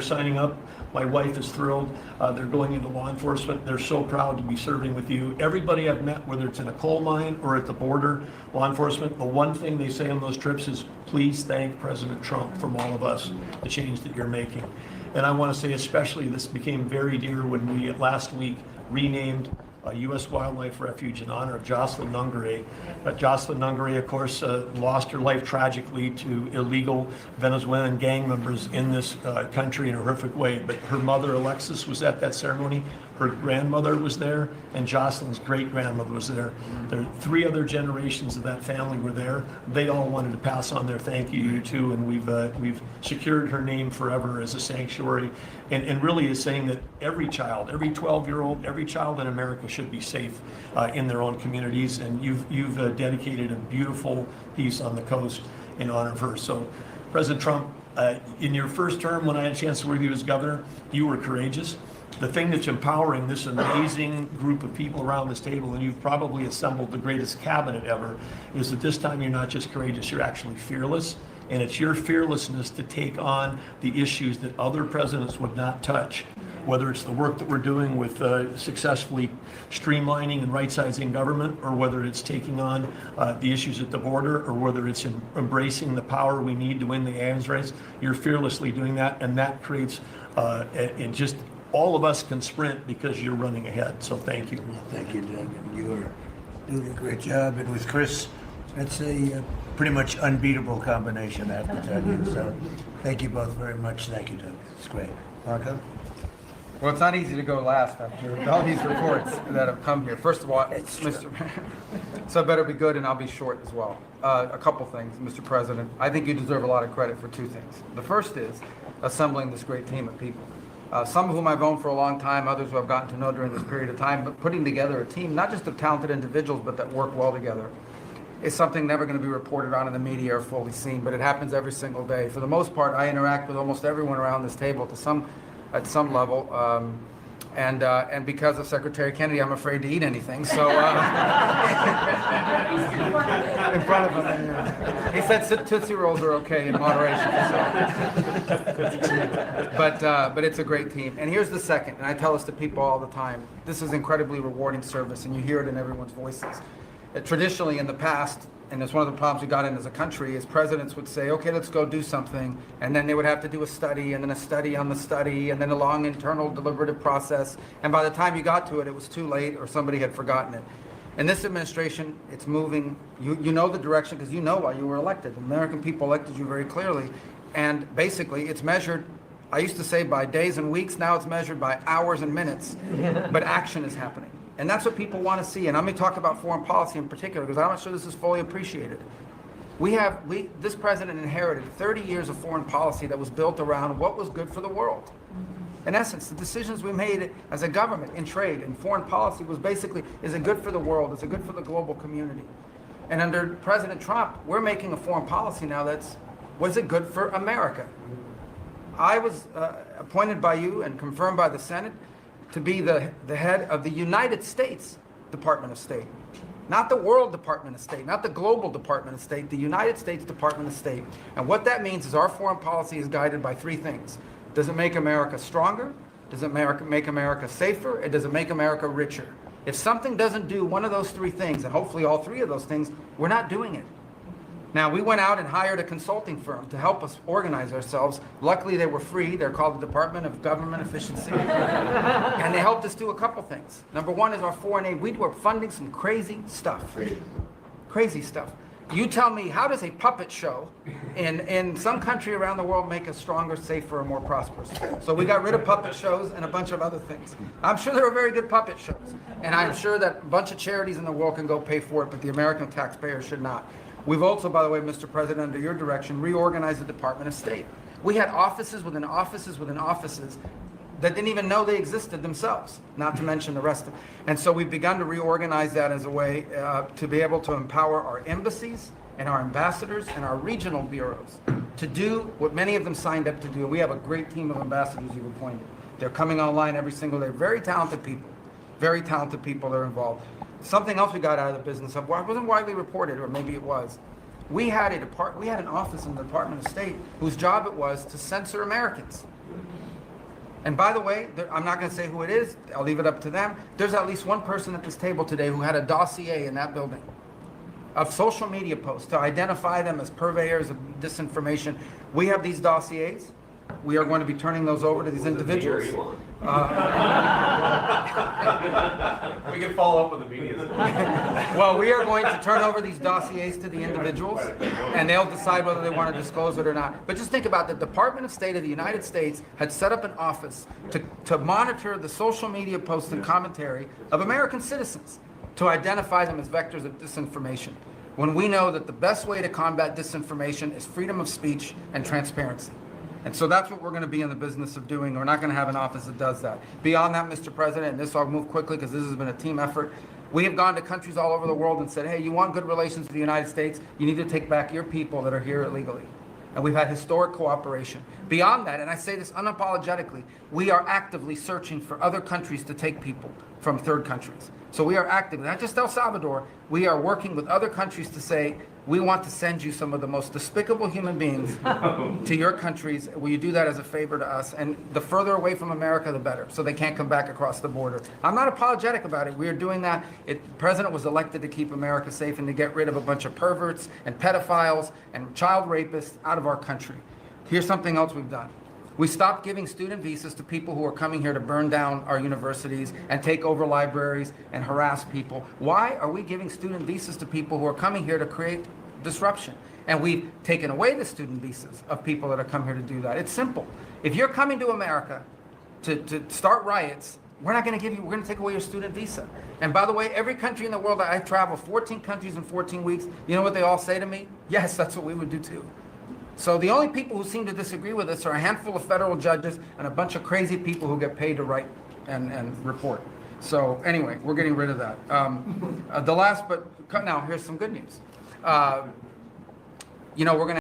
signing up. My wife is thrilled. They're going into law enforcement. They're so proud to be serving with you. Everybody I've met, whether it's in a coal mine or at the border, law enforcement, the one thing they say on those trips is, please thank President Trump from all of us, the change that you're making. And I want to say especially this became very dear when we last week renamed a U.S. Wildlife Refuge in honor of Jocelyn Nungare. Jocelyn Nungare, of course, lost her life tragically to illegal Venezuelan gang members in this country in a horrific way. But her mother, Alexis, was at that ceremony. Her grandmother was there, and Jocelyn's great-grandmother was there. There are 3 other generations of that family were there. They all wanted to pass on their thank you too, and we've secured her name forever as a sanctuary, and really is saying that every child, every 12-year-old, every child in America should be safe in their own communities, and you've dedicated a beautiful piece on the coast in honor of her. So, President Trump, in your first term, when I had a chance to work with you as governor, you were courageous. The thing that's empowering this amazing group of people around this table, and you've probably assembled the greatest cabinet ever, is that this time you're not just courageous, you're actually fearless. And it's your fearlessness to take on the issues that other presidents would not touch, whether it's the work that we're doing with successfully streamlining and right-sizing government, or whether it's taking on the issues at the border, or whether it's embracing the power we need to win the arms race. You're fearlessly doing that, and that creates just all of us can sprint because you're running ahead. So thank you. Thank you, Doug. And you are doing a great job. And with Chris, that's a pretty much unbeatable combination, I have to tell you. So thank you both very much. Thank you, Doug. It's great. Marco? Well, it's not easy to go last after all these reports that have come here. First of all, so I better be good and I'll be short as well. A couple things, Mr. President. I think you deserve a lot of credit for two things. The first is assembling this great team of people. Some of whom I've known for a long time, others who I've gotten to know during this period of time, but putting together a team, not just of talented individuals, but that work well together, is something never going to be reported on in the media or fully seen, but it happens every single day. For the most part, I interact with almost everyone around this table at some level, and because of Secretary Kennedy, I'm afraid to eat anything. So in front of him, yeah. He said Tootsie Rolls are okay in moderation. So. But it's a great team. And here's the second, and I tell this to people all the time. This is incredibly rewarding service, and you hear it in everyone's voices. Traditionally, in the past, and it's one of the problems we got in as a country, is presidents would say, okay, let's go do something, and then they would have to do a study, and then a study on the study, and then a long internal deliberative process, and by the time you got to it, it was too late, or somebody had forgotten it. In this administration, it's moving, you know the direction, because you know why you were elected. The American people elected you very clearly, and basically, it's measured, I used to say by days and weeks, now it's measured by hours and minutes, but action is happening. And that's what people want to see. And I'm going to talk about foreign policy in particular, because I'm not sure this is fully appreciated. This president inherited 30 years of foreign policy that was built around what was good for the world. In essence, the decisions we made as a government in trade and foreign policy was basically, is it good for the world? Is it good for the global community? And under President Trump, we're making a foreign policy now was it good for America? I was appointed by you and confirmed by the Senate to be the head of the United States Department of State. Not the World Department of State, not the Global Department of State, the United States Department of State. And what that means is our foreign policy is guided by three things. Does it make America stronger? Does it make America safer? And does it make America richer? If something doesn't do one of those three things, and hopefully all three of those things, we're not doing it. Now, we went out and hired a consulting firm to help us organize ourselves. Luckily, they were free. They're called the Department of Government Efficiency. And they helped us do a couple things. Number one is our foreign aid. We were funding some crazy stuff. Crazy stuff. You tell me, how does a puppet show in some country around the world make us stronger, safer, and more prosperous? So we got rid of puppet shows and a bunch of other things. I'm sure there were very good puppet shows. And I'm sure that a bunch of charities in the world can go pay for it, but the American taxpayer should not. We've also, by the way, Mr. President, under your direction, reorganized the Department of State. We had offices within offices within offices that didn't even know they existed themselves, not to mention the rest of it. And so we've begun to reorganize that as a way to be able to empower our embassies and our ambassadors and our regional bureaus to do what many of them signed up to do. We have a great team of ambassadors you've appointed. They're coming online every single day. Very talented people that are involved. Something else we got out of the business of, well, it wasn't widely reported, or maybe it was. We had an office in the Department of State whose job it was to censor Americans. And by the way, I'm not going to say who it is. I'll leave it up to them. There's at least one person at this table today who had a dossier in that building of social media posts to identify them as purveyors of disinformation. We have these dossiers. We are going to be turning those over to these individuals. We can follow up with the media. Well, we are going to turn over these dossiers to the individuals, and they'll decide whether they want to disclose it or not. But just think about the Department of State of the United States had set up an office to monitor the social media posts and commentary of American citizens to identify them as vectors of disinformation, when we know that the best way to combat disinformation is freedom of speech and transparency. And so that's what we're going to be in the business of doing. We're not going to have an office that does that. Beyond that, Mr. President, and this I'll move quickly because this has been a team effort, we have gone to countries all over the world and said, hey, you want good relations with the United States, you need to take back your people that are here illegally. And we've had historic cooperation. Beyond that, and I say this unapologetically, we are actively searching for other countries to take people from third countries. So we are actively, not just El Salvador, we are working with other countries to say, we want to send you some of the most despicable human beings to your countries. Will you do that as a favor to us? And the further away from America, the better, so they can't come back across the border. I'm not apologetic about it. We are doing that. The president was elected to keep America safe and to get rid of a bunch of perverts and pedophiles and child rapists out of our country. Here's something else we've done. We stopped giving student visas to people who are coming here to burn down our universities and take over libraries and harass people. Why are we giving student visas to people who are coming here to create disruption? And we've taken away the student visas of people that are coming here to do that. It's simple. If you're coming to America to start riots, we're not going to give you, we're going to take away your student visa. And by the way, every country in the world that I travel, 14 countries in 14 weeks, you know what they all say to me? Yes, that's what we would do too. So the only people who seem to disagree with us are a handful of federal judges and a bunch of crazy people who get paid to write and report. So anyway, we're getting rid of that. The last, but now here's some good news. We're going to